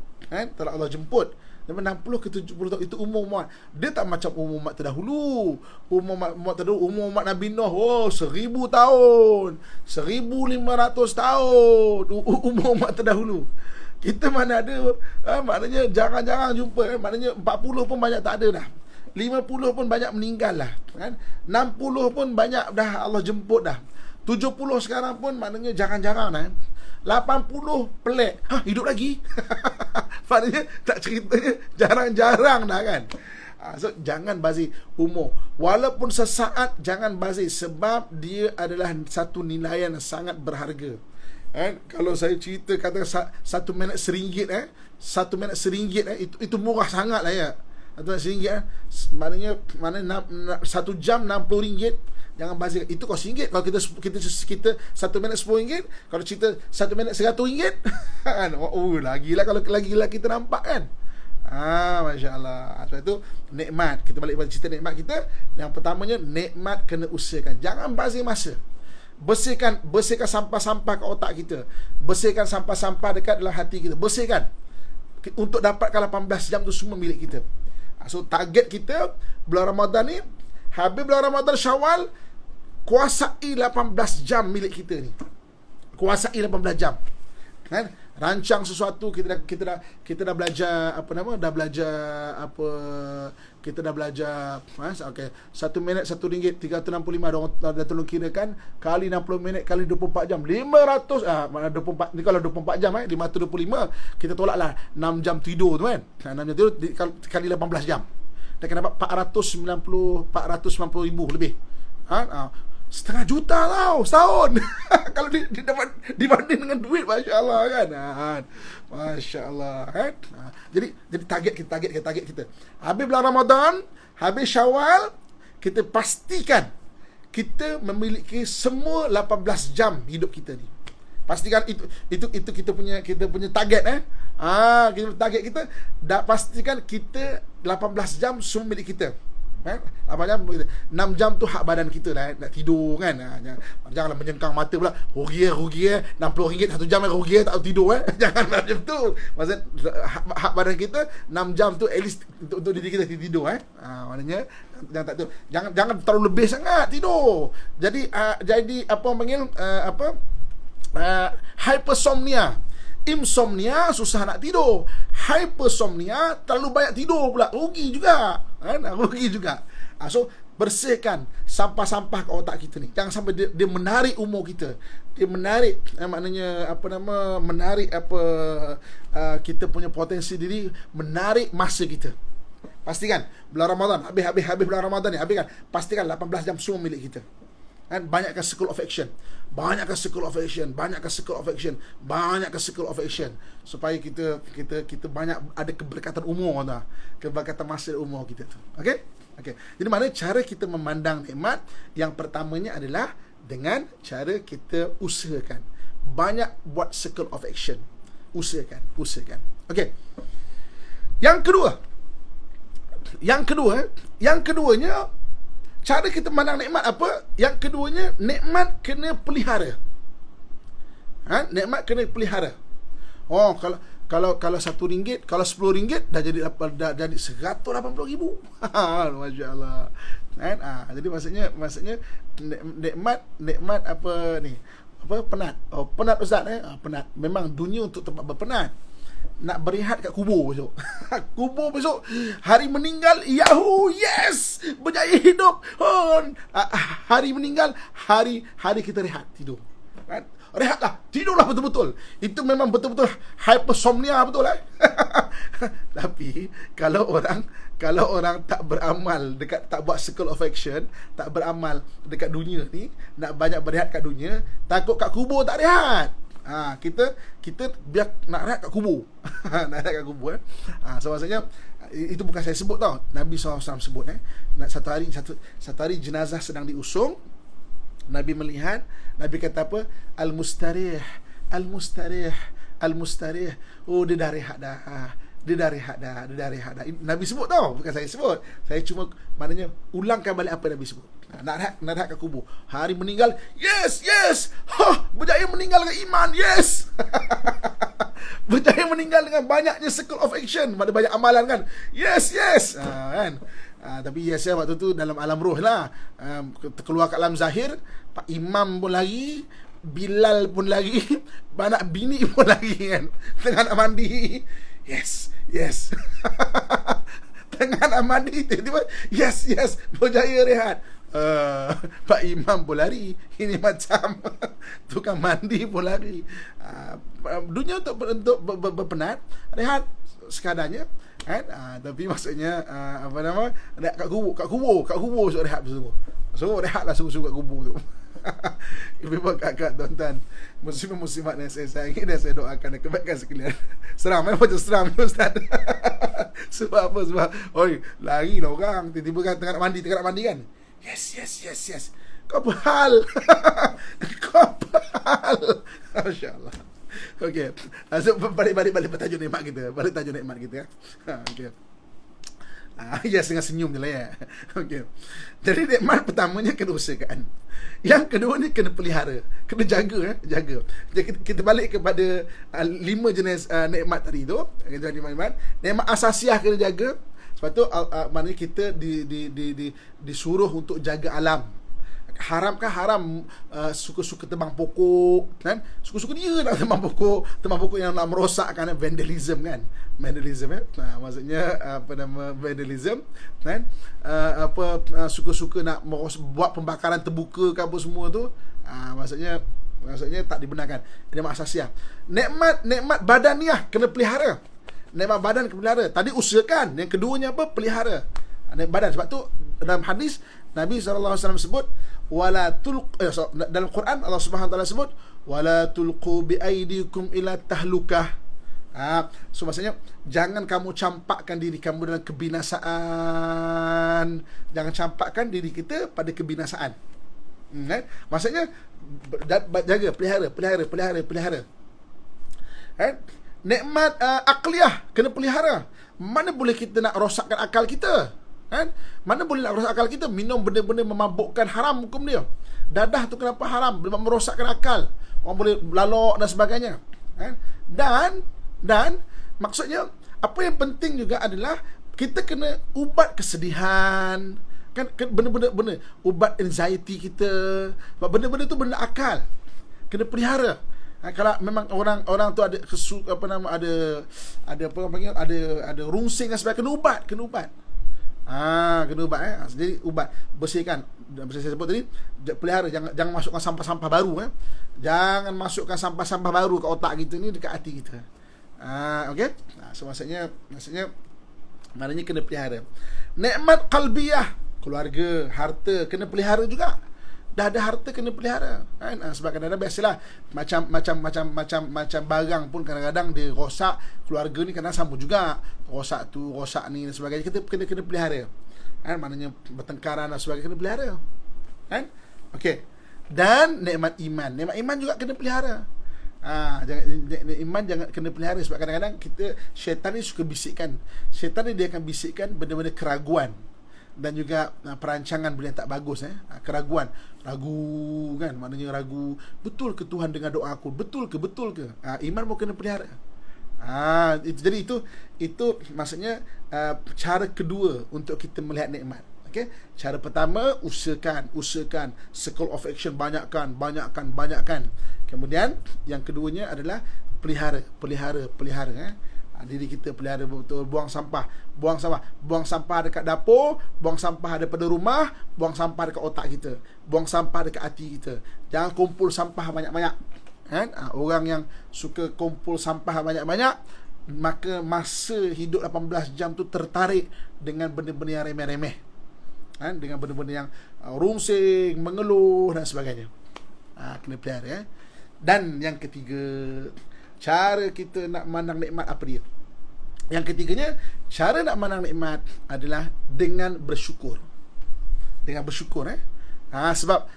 telah Allah jemput. Tapi 60 ke 70 tahun itu umur umat. Dia tak macam umur umat terdahulu. Umur umat Nabi Nuh, 1000 tahun, 1500 tahun umur umat terdahulu. Kita mana ada, maknanya jarang-jarang jumpa, maknanya 40 pun banyak tak ada dah. 50 pun banyak meninggal lah, 60 pun banyak dah Allah jemput dah. 70 sekarang pun maknanya jarang-jarang dah. 80 pelik, hidup lagi. Maknanya tak ceritanya jarang-jarang dah kan. So jangan bazir umur. Walaupun sesaat, jangan bazir, sebab dia adalah satu nilaian yang sangat berharga. Kalau saya cerita kata 1 minit RM1, 1 minit RM1, itu murah sangat lah ya. 1 minit RM1, maknanya 1 jam RM60. Jangan bazir. Itu kos RM1. Kalau kita 1 minit RM10, kalau cerita 1 minit RM100, lagilah kalau lagilah kita nampak kan. Masya Allah. Sebab itu nikmat, kita balik pada cerita nikmat kita. Yang pertamanya, nikmat kena usahakan. Jangan bazir masa. Bersihkan sampah-sampah kat otak kita. Bersihkan sampah-sampah dekat dalam hati kita. Bersihkan. Untuk dapatkan 18 jam tu semua milik kita. So target kita bulan Ramadan ni, habis bulan Ramadan Syawal, kuasai 18 jam milik kita ni. Kuasai 18 jam. Rancang sesuatu, kita dah belajar kita dah belajar okey, 1 minit RM1 365, dah tolong kirakan kali 60 minit kali 24 jam 500, mana 24 ni, kalau 24 jam 525, kita tolaklah 6 jam tidur tu kan. 6 jam tidur kali 18 jam, dah kena dapat 490 ribu lebih. Setengah juta tau setahun. Kalau dibanding dengan duit, Masya Allah kan. Masya Allah kan. Jadi target kita. Habis bulan Ramadan, habis Syawal, kita pastikan kita memiliki semua 18 jam hidup kita ni. Pastikan itu kita punya target. Kita target kita, dah pastikan kita 18 jam semua milik kita. 6 jam tu hak badan kita lah, nak tidur kan. Janganlah menyengkang mata pula. Rugi RM60 1 jam rugi, tak tidur Jangan macam tu. Maksud hak badan kita 6 jam tu at least untuk diri kita tidur maknanya jangan terlalu lebih sangat tidur. Jadi apa orang panggil hypersomnia. Insomnia, susah nak tidur. Hypersomnia, terlalu banyak tidur pula, rugi juga. So bersihkan sampah-sampah kat otak kita ni. Jangan sampai dia menarik umur kita. Dia menarik menarik kita punya potensi diri, menarik masa kita. Pastikan bulan Ramadan, habis bulan Ramadan ni, habis kan, pastikan 18 jam semua milik kita. Banyakkan circle of action, banyakkan circle of action supaya kita banyak ada keberkatan umur dah, keberkatan masa umur kita tu. Okey. Jadi mana cara kita memandang nikmat? Yang pertamanya adalah dengan cara kita usahakan. Banyak buat circle of action. Usahakan. Okey. Yang keduanya, cara kita memandang nikmat apa? Yang keduanya, nikmat kena pelihara. Nikmat kena pelihara. Kalau RM1, kalau RM10 dah jadi RM180,000. Masya Allah. Jadi maksudnya nikmat apa ni? Penat. Penat Ustaz penat. Memang dunia untuk tempat berpenat. Nak berehat kat kubur besok. Kubur besok, hari meninggal, yahoo, yes, berjaya hidup. Hari meninggal, hari kita rehat, tidur. rehatlah, tidurlah betul-betul. Itu memang betul-betul hypersomnia betul Tapi kalau orang tak beramal dekat, tak buat circle of action, tak beramal dekat dunia ni, nak banyak berehat kat dunia, takut kat kubur tak rehat. Kita biar nak rehat kat kubur. Nak rehat kat kubur so maksudnya itu bukan saya sebut tau, Nabi SAW sebut satu hari jenazah sedang diusung, Nabi melihat, Nabi kata apa? Al-mustarih. Oh, dia dah rehat dah. Nabi sebut tau, bukan saya sebut. Saya cuma maknanya ulangkan balik apa Nabi sebut. Nak rehat kat kubur. Hari meninggal, yes. Berjaya meninggal dengan iman, yes. Berjaya meninggal dengan banyaknya circle of action, banyak amalan kan. Yes. Kan. Tapi saya waktu tu dalam alam roh lah. Keluar kat alam zahir, Pak Imam pun lagi, Bilal pun lagi, anak bini pun lagi kan. Tengah nak mandi, yes. Tengah nak mandi, tiba-tiba yes, berjaya rehat. Pak Imam pun lari. Ini macam tukang mandi pun lari. Dunia untuk berpenat, rehat sekadarnya kan. Tapi maksudnya rehat kat kubur so rehat bersungguh. So rehatlah sungguh-sungguh kat kubur tu. Ibu kakak, tuan-tuan, muslimat yang saya sayangi dan saya doakan kebaikan sekalian. Seram macam seram Ustaz. Sebab apa? Sebab lari lah orang, tiba-tiba kan tengah nak mandi kan. Yes. Kau apa hal? Masya-Allah. Okey. So balik tajuk nikmat kita. Balik tajuk nikmat kita. Okey. Yes, dengan senyum je lah ya. Okey. Jadi nikmat pertamanya kena usahakan. Yang kedua ni kena pelihara, kena jaga. Jadi kita balik kepada 5 jenis nikmat tadi tu. Nikmat asasiah kena jaga. Sebab tu maknanya kita disuruh untuk jaga alam. Haram suka-suka tebang pokok kan, suka-suka dia nak tebang pokok yang nak merosakkan, vandalism kan, maksudnya vandalism kan, suka-suka nak buat pembakaran terbuka ke apa semua tu, maksudnya tak dibenarkan. Nikmat asasiah. Nikmat badaniah kena pelihara. Nikmat badan kena pelihara. Tadi usahakan, yang keduanya apa? Pelihara nikmat badan. Sebab tu dalam hadis Nabi SAW sebut dalam Quran Allah Subhanahu Wa Taala sebut wala tulqu bi aidikum ila tahlukah. So maksudnya jangan kamu campakkan diri kamu dalam kebinasaan. Jangan campakkan diri kita pada kebinasaan. Maksudnya jaga, pelihara. Nikmat akliyah kena pelihara. Mana boleh kita nak rosakkan akal kita? Mana boleh nak rosak akal kita? Minum benda-benda memabukkan, haram hukum dia. Dadah tu kenapa haram? Merosakkan akal. Orang boleh lalok dan sebagainya. Dan maksudnya apa yang penting juga adalah kita kena ubat kesedihan. Kan benda-benda ubat anxiety kita. Sebab benda-benda tu benda akal. Kena pelihara. Kalau memang orang tu ada ada rungsing dan sebagainya, kena ubat. Kena ubat Jadi ubat, bersihkan. Saya sebut tadi, pelihara, jangan masukkan sampah-sampah baru Jangan masukkan sampah-sampah baru ke otak kita ni, dekat hati kita. Okey. So maksudnya maknanya kena pelihara. Nikmat qalbiyah, keluarga, harta kena pelihara juga. Dah ada harta kena pelihara sebab kadang-kadang biasalah macam barang pun kadang-kadang dia rosak. Keluarga ni kadang sama juga, rosak ni dan sebagainya. Kita kena pelihara maknanya bertengkaran dan sebagainya, kena pelihara okey. Dan nikmat iman juga kena pelihara. Jangan kena pelihara. Sebab kadang-kadang syaitan ni suka bisikkan. Syaitan ni dia akan bisikkan benda-benda keraguan dan juga perancangan benda yang tak bagus. Keraguan, ragu kan, maknanya ragu, betul ke Tuhan dengar doa aku, betul ke iman pun kena pelihara. Jadi itu maksudnya cara kedua untuk kita melihat nikmat. Okay? Cara pertama, usahakan circle of action, banyakkan. Kemudian yang keduanya adalah pelihara diri kita, pelihara betul. Buang sampah dekat dapur, buang sampah daripada rumah, buang sampah dekat otak kita, buang sampah dekat hati kita. Jangan kumpul sampah banyak-banyak. kan? Orang yang suka kumpul sampah banyak-banyak, maka masa hidup 18 jam tu tertarik dengan benda-benda yang remeh-remeh, kan? Dengan benda-benda yang rungsing, mengeluh dan sebagainya. Kena pelihara. Dan yang ketiga, cara kita nak mandang nikmat apa dia? Yang ketiganya, cara nak mandang nikmat adalah dengan bersyukur. Dengan bersyukur. Sebab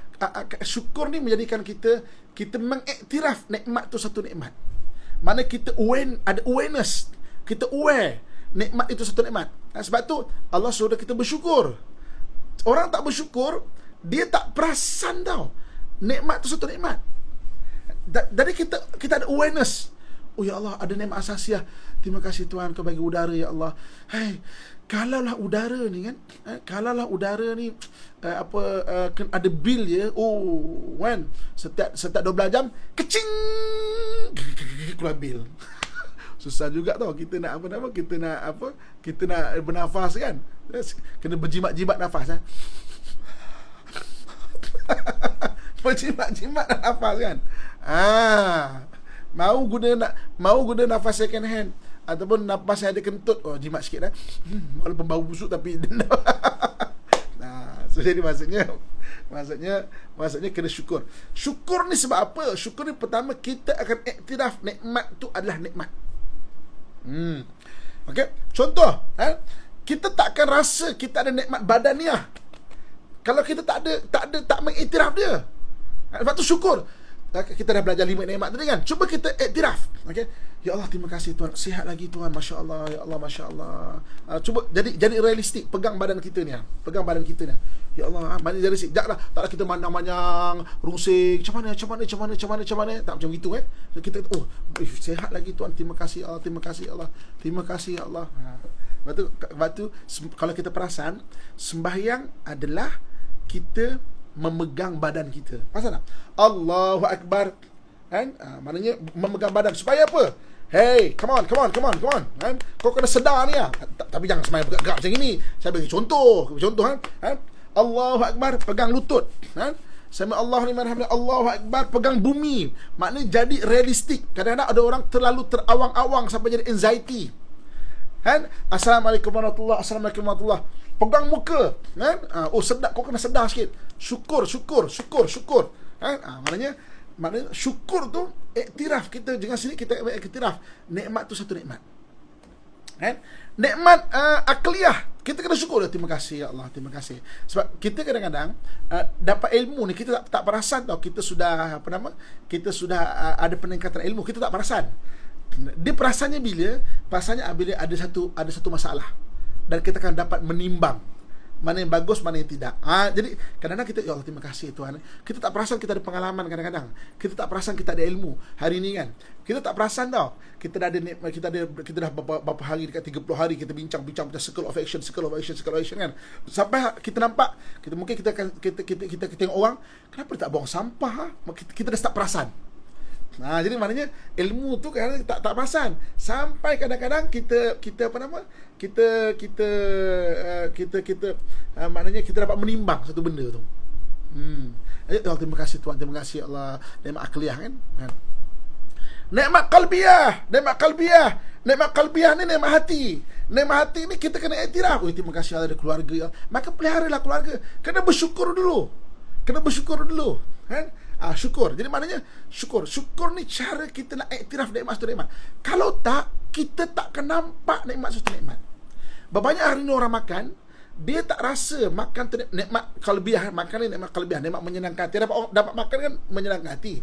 syukur ni menjadikan kita mengiktiraf nikmat tu satu nikmat. Mana kita ada awareness, kita aware nikmat itu satu nikmat. Sebab tu Allah suruh kita bersyukur. Orang tak bersyukur, dia tak perasan tau nikmat tu satu nikmat. Dari kita ada awareness. Oh ya Allah, ada nikmat asasiah. Terima kasih Tuhan kau bagi udara ya Allah. Hai, kalaulah udara ni kan, ada bil dia, kan, setiap 12 jam kecing keluar bil. Susah juga tau kita nak kita nak bernafas kan, kena berjimat-jimat nafas kan. Berjimat-jimat nafas kan. Mau guna nafas second hand ataupun nafas yang ada kentut, jimat sikit walaupun bau busuk tapi so jadi maksudnya kena syukur. Syukur ni sebab apa? Syukur ni pertama, kita akan iktiraf nikmat tu adalah nikmat. Okey, contoh, kita takkan rasa kita ada nikmat badaniah kalau kita tak mengiktiraf dia. Sebab tu syukur. Kita dah belajar 5 nikmat tadi kan. Cuba kita iktiraf. Okey. Ya Allah, terima kasih Tuhan. Sihat lagi Tuhan. Masya-Allah. Ya Allah, masya-Allah. Cuba jadi realistik, pegang badan kita ni. Ya Allah, mana jadi realistik. Janganlah taklah kita mandang-mandang rungsing. Macam mana. Tak macam gitu Kita sihat lagi Tuhan. Terima kasih Allah. Terima kasih Allah. Terima kasih ya Allah. Lepas tu kalau kita perasan, sembahyang adalah kita memegang badan kita. Pasal tak? Allahu Akbar. Kan? Maknanya memegang badan. Supaya apa? Hey, come on. Kan? Kau kena sedar ni . Tapi jangan semai bergerak macam ini. Saya bagi contoh kan? Allahu Akbar, pegang lutut. Kan? Sami Allahu liman hamidah. Allahu Akbar, pegang bumi. Maknanya jadi realistik. Kadang-kadang ada orang terlalu terawang-awang sampai jadi anxiety. Kan? Assalamualaikum warahmatullahi wabarakatuh. Pegang muka, kan? Sedap, kau kena sedar sikit. Syukur. Kan? Maknanya syukur tu iktiraf kita. Jangan sini kita iktiraf nikmat tu satu nikmat. Kan? Nikmat akliyah, kita kena syukur. Terima kasih ya Allah, terima kasih. Sebab kita kadang-kadang dapat ilmu ni, kita tak perasan tau. Kita sudah ada peningkatan ilmu, kita tak perasan. Dia perasannya bila ada satu masalah, dan kita akan dapat menimbang mana yang bagus, mana yang tidak. Jadi kadang-kadang kita, ya Allah terima kasih Tuhan. Kita tak perasan kita ada pengalaman kadang-kadang. Kita tak perasan kita ada ilmu hari ni kan. Kita tak perasan tau. Kita dah berapa hari, dekat 30 hari kita bincang tentang circle of action kan. Sampai kita nampak, kita tengok orang, kenapa dia tak buang sampah? Kita dah start perasan. Jadi maknanya ilmu tu kadang tak perasan. Sampai kadang-kadang kita maknanya kita dapat menimbang satu benda tu. Allah, terima kasih Tuhan, terima kasih Allah. Nikmat akliyah kan. Nikmat qalbiyah ni nikmat hati. Nikmat hati ni kita kena iktiraf. Terima kasih Allah ada keluarga. Maka peliharalah keluarga. Kena bersyukur dulu. Kan? Syukur. Jadi maknanya syukur ni cara kita nak iktiraf nikmat satu nikmat. Kalau tak, kita takkan nampak nikmat satu nikmat. Banyak hari ni orang makan, dia tak rasa makan tu nikmat qalbiyah. Makan ni nikmat qalbiyah, nikmat menyenangkan hati. Dapat makan kan menyenangkan hati.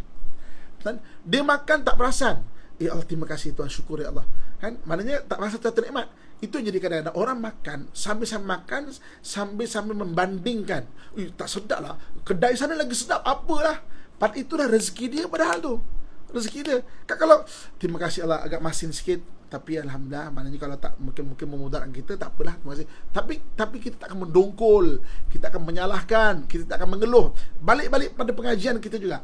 Dan dia makan tak perasan. Ya Allah, terima kasih Tuhan, syukur ya Allah. Kan? Maknanya tak rasa satu nikmat. Itu jadi kadang-kadang orang makan sambil membandingkan. Tak sedap lah, kedai sana lagi sedap, apalah. Part itu dah rezeki dia padahal tu. Rezeki dia. Kan kalau terima kasih Allah agak masin sikit, tapi alhamdulillah, maknanya kalau tak mungkin memudaratkan kita, tak apalah, terima kasih. Tapi kita tak akan mendongkol, kita akan menyalahkan, kita tak akan mengeluh. Balik pada pengajian kita juga.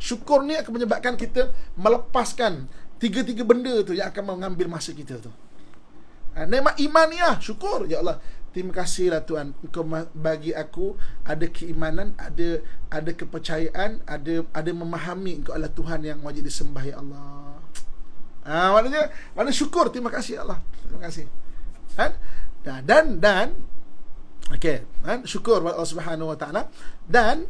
Syukur ni akan menyebabkan kita melepaskan tiga benda tu yang akan mengambil masa kita tu. Nikmat imaniah, syukur ya Allah. terima kasihlah Tuhan, Engkau bagi aku ada keimanan, ada kepercayaan, ada memahami Engkau adalah Tuhan yang wajib disembah, ya Allah. Maknanya syukur, terima kasih ya Allah. Terima kasih. Dan okey, syukur kepada Allah Subhanahu Wa Taala. Dan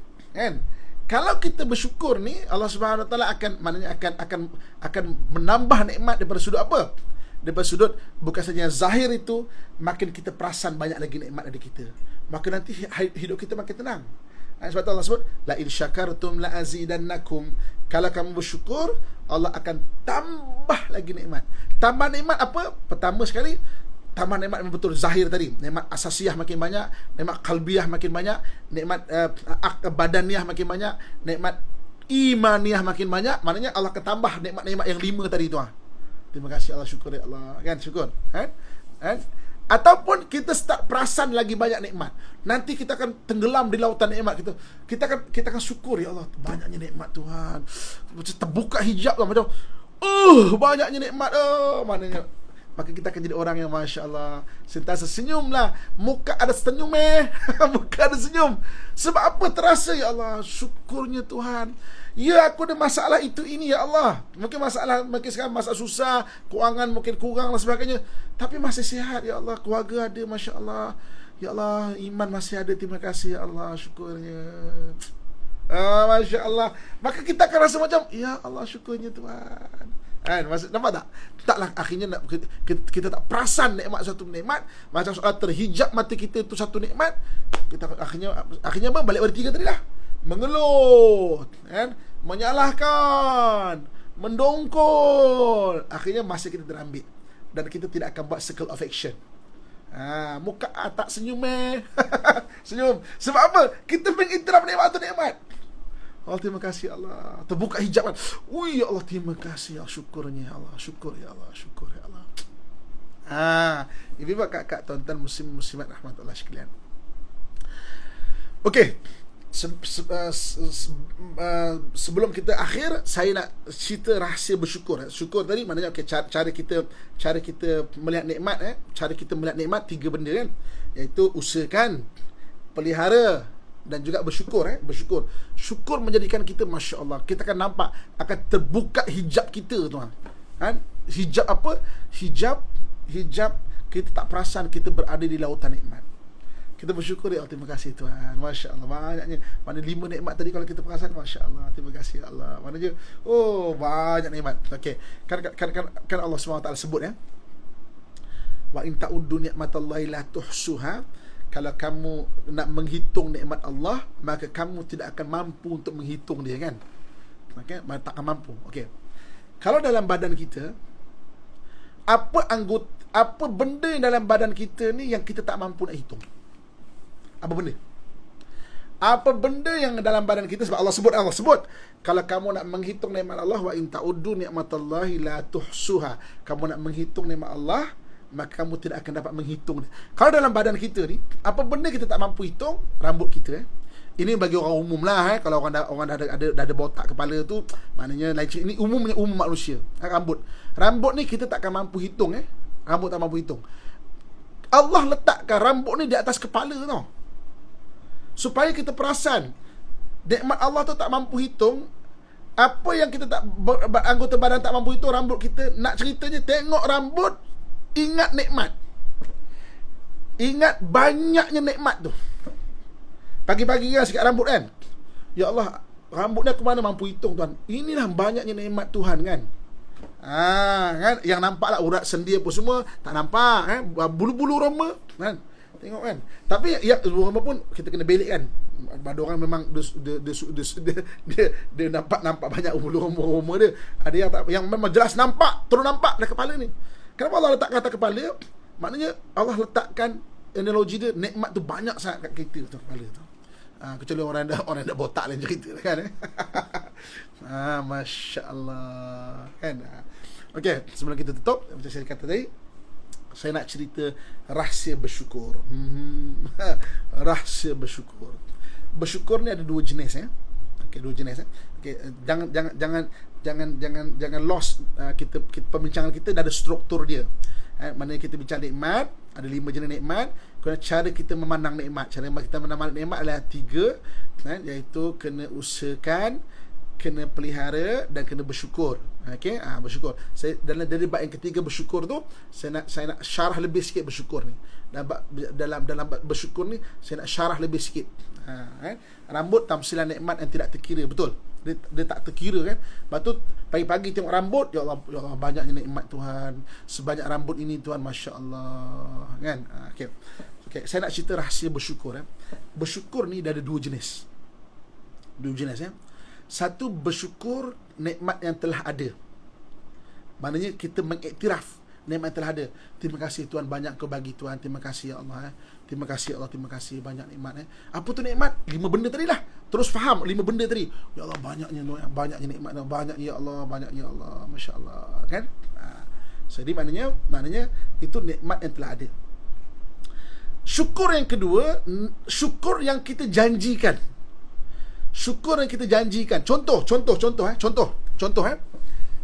kalau kita bersyukur ni, Allah Subhanahu Wa Taala akan menambah nikmat daripada sudut apa? Daripada sudut bukan saja zahir itu, makin kita perasan banyak lagi nikmat dari kita, maka nanti hidup kita makin tenang. Sebab tu Allah sebut la in syakartum la azidannakum. Kalau kamu bersyukur, Allah akan tambah lagi nikmat. Tambah nikmat apa? Pertama sekali, tambah nikmat yang betul zahir tadi. Nikmat asasiyah makin banyak, nikmat qalbiyah makin banyak, nikmat badaniyah makin banyak, nikmat imaniyah makin banyak. Maknanya Allah akan tambah nikmat-nikmat yang 5 tadi tu. Terima kasih Allah, syukur ya Allah. Kan, syukur. Ataupun kita start perasan lagi banyak nikmat, nanti kita akan tenggelam di lautan nikmat kita. Kita akan syukur, ya Allah, banyaknya nikmat Tuhan. Macam terbuka hijab lah, macam banyaknya nikmat. Maknanya maka kita akan jadi orang yang Masya Allah, sentiasa senyumlah. Muka ada senyum muka ada senyum. Sebab apa? Terasa, ya Allah, syukurnya Tuhan. Ya, aku ada masalah itu ini, ya Allah. Mungkin sekarang masalah susah, kewangan mungkin kurang dan sebagainya, tapi masih sihat, ya Allah. Keluarga ada, Masya Allah. Ya Allah, iman masih ada, terima kasih, ya Allah, syukurnya. Masya Allah. Maka kita akan rasa macam, ya Allah, syukurnya Tuhan. Nampak tak? Taklah akhirnya kita tak perasan nikmat satu nikmat, macam soal terhijab mata kita itu satu nikmat, kita akhirnya apa? Balik pada 3 tadi lah. Mengeluh, menyalahkan, mendongkol, akhirnya masa kita terambil dan kita tidak akan buat circle of action. Muka tak senyum senyum. Sebab apa? Kita mengiktiraf nikmat tu nikmat. Allah, terima kasih Allah. Terbuka hijab kan. Ya Allah, terima kasih ya, syukurnya ya Allah. Syukur ya Allah, syukur ya Allah. Ibu-ibu, kakak, tuan-tuan, muslim-muslimat rahmatullah sekalian. Okey. Sebelum kita akhir, saya nak cerita rahsia bersyukur. Syukur tadi maknanya cara kita melihat nikmat, cara kita melihat nikmat 3 benda kan, iaitu usahakan, pelihara dan juga bersyukur. Bersyukur. Syukur menjadikan kita, Masya Allah, kita akan nampak, akan terbuka hijab kita, tuan. Hijab apa? Hijab kita tak perasan kita berada di lautan nikmat. Kita bersyukur, ya Allah, terima kasih Tuhan. Masya Allah, banyaknya. Mana 5 nikmat tadi kalau kita perasan, Masya Allah, terima kasih ya Allah. Maknanya, banyak nikmat. Okey. Kan Allah SWT sebut, wa in ta'uddu ni'matallahi la tuhsuha. Kalau kamu nak menghitung nikmat Allah, maka kamu tidak akan mampu untuk menghitung dia, kan? Okey, tak akan mampu. Okey. Kalau dalam badan kita, apa benda yang dalam badan kita ni yang kita tak mampu nak hitung? Apa benda? Apa benda yang dalam badan kita? Sebab Allah sebut, kalau kamu nak menghitung nikmat Allah, wa in ta'uddu ni'matallahi la tuhsuha. Kamu nak menghitung nikmat Allah, maka kamu tidak akan dapat menghitung. Kalau dalam badan kita ni, apa benda kita tak mampu hitung? Rambut kita. Ini bagi orang umum lah. Kalau orang dah ada botak kepala tu, maknanya ini umum manusia. Rambut ni kita tak akan mampu hitung. Rambut tak mampu hitung. Allah letakkan rambut ni di atas kepala tau, supaya kita perasan nikmat Allah tu tak mampu hitung. Apa yang kita tak, anggota badan tak mampu hitung, rambut kita. Nak ceritanya, tengok rambut, ingat nikmat, ingat banyaknya nikmat tu. Pagi-pagi kan sikat rambut kan, ya Allah, rambutnya ke mana mampu hitung Tuhan. Inilah banyaknya nikmat Tuhan kan. Kan yang nampak lah urat sendi apa semua tak nampak, bulu-bulu roma kan, tengok kan. Tapi ya bulu roma pun kita kena belik kan. Ada orang memang dia nampak banyak bulu roma dia. Ada yang tak, yang memang jelas nampak, terus nampak dah kepala ni. Kenapa Allah letak kata kepala? Maknanya Allah letakkan analogi dia, nikmat tu banyak sangat kat kita tu, kepala tu. Kecuali orang dah botak lain cerita kan. Masya Allah kan. Okey, sebelum kita tutup, macam saya kata tadi, saya nak cerita rahsia bersyukur. Rahsia bersyukur. Bersyukur ni ada 2 jenis Okey, 2 jenis Okey, jangan lost kita pembincangan kita dah ada struktur dia. Mana kita bincang nikmat, ada 5 jenis nikmat. cara kita memandang nikmat. Cara kita memandang nikmat adalah 3, kan? Iaitu kena usahakan, kena pelihara dan kena bersyukur. Okey, bersyukur. Saya dari bab yang ketiga bersyukur tu, saya nak syarah lebih sikit bersyukur ni. Dalam bersyukur ni saya nak syarah lebih sikit. Rambut tamsilan nikmat yang tidak terkira, betul. Dia tak terkira kan. Lepas tu pagi-pagi tengok rambut, ya Allah banyaknya nikmat Tuhan. Sebanyak rambut ini Tuhan, masya-Allah, kan? Okey, saya nak cerita rahsia bersyukur. Bersyukur ni ada 2 jenis. 2 jenis ya. Satu, bersyukur nikmat yang telah ada. Maknanya kita mengiktiraf nikmat yang telah ada. Terima kasih Tuhan, banyak Kau bagi Tuhan. Terima kasih ya Allah. Terima kasih Allah, terima kasih banyak nikmat. Apa tu nikmat? 5 benda tadi lah. Terus faham 5 benda tadi. Ya Allah, banyaknya nikmat, banyak ya Allah, banyak ya Allah, masya-Allah, kan? Jadi maknanya itu nikmat yang telah ada. Syukur yang kedua, syukur yang kita janjikan. Syukur yang kita janjikan. Contoh.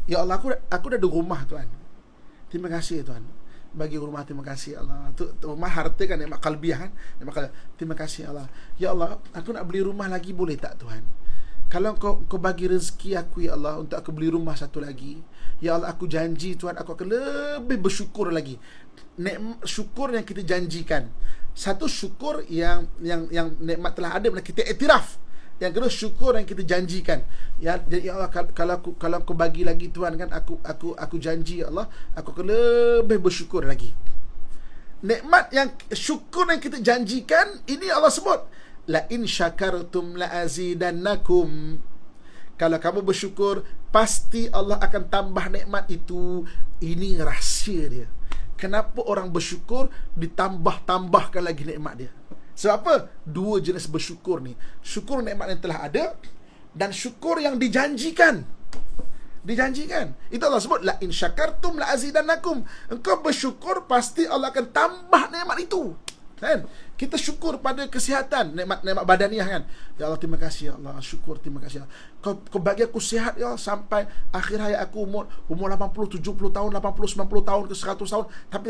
Ya Allah, aku dah ada rumah Tuhan. Terima kasih Tuhan. Bagi rumah, terima kasih Allah. Tu rumah harta kan, nikmat qalbiyah kan. Terima kasih Allah. Ya Allah, aku nak beli rumah lagi, boleh tak Tuhan? Kalau kau bagi rezeki aku ya Allah untuk aku beli rumah satu lagi, ya Allah, aku janji Tuhan, aku akan lebih bersyukur lagi. Syukur yang kita janjikan. Satu, syukur yang nikmat telah ada, kita iktiraf. Yang kedua, syukur yang kita janjikan. Ya Allah, kalau aku bagi lagi Tuhan kan, aku janji ya Allah, aku akan lebih bersyukur lagi. Nikmat yang syukur yang kita janjikan ini Allah sebut, la in syakartum la azidannakum. Kalau kamu bersyukur, pasti Allah akan tambah nikmat itu. Ini rahsia dia. Kenapa orang bersyukur ditambah-tambahkan lagi nikmat dia? Sebab apa? 2 jenis bersyukur ni. Syukur nikmat yang telah ada dan syukur yang dijanjikan. Itu Allah sebut, la in syakartum la azidannakum. Engkau bersyukur, pasti Allah akan tambah nikmat itu. Kan? Kita syukur pada kesihatan, nikmat badaniah kan. Ya Allah, terima kasih ya Allah, syukur, terima kasih ya Allah. Kau bagi aku sihat ya Allah, sampai akhir hayat aku, umur 80, 70 tahun, 80, 90 tahun ke 100 tahun, tapi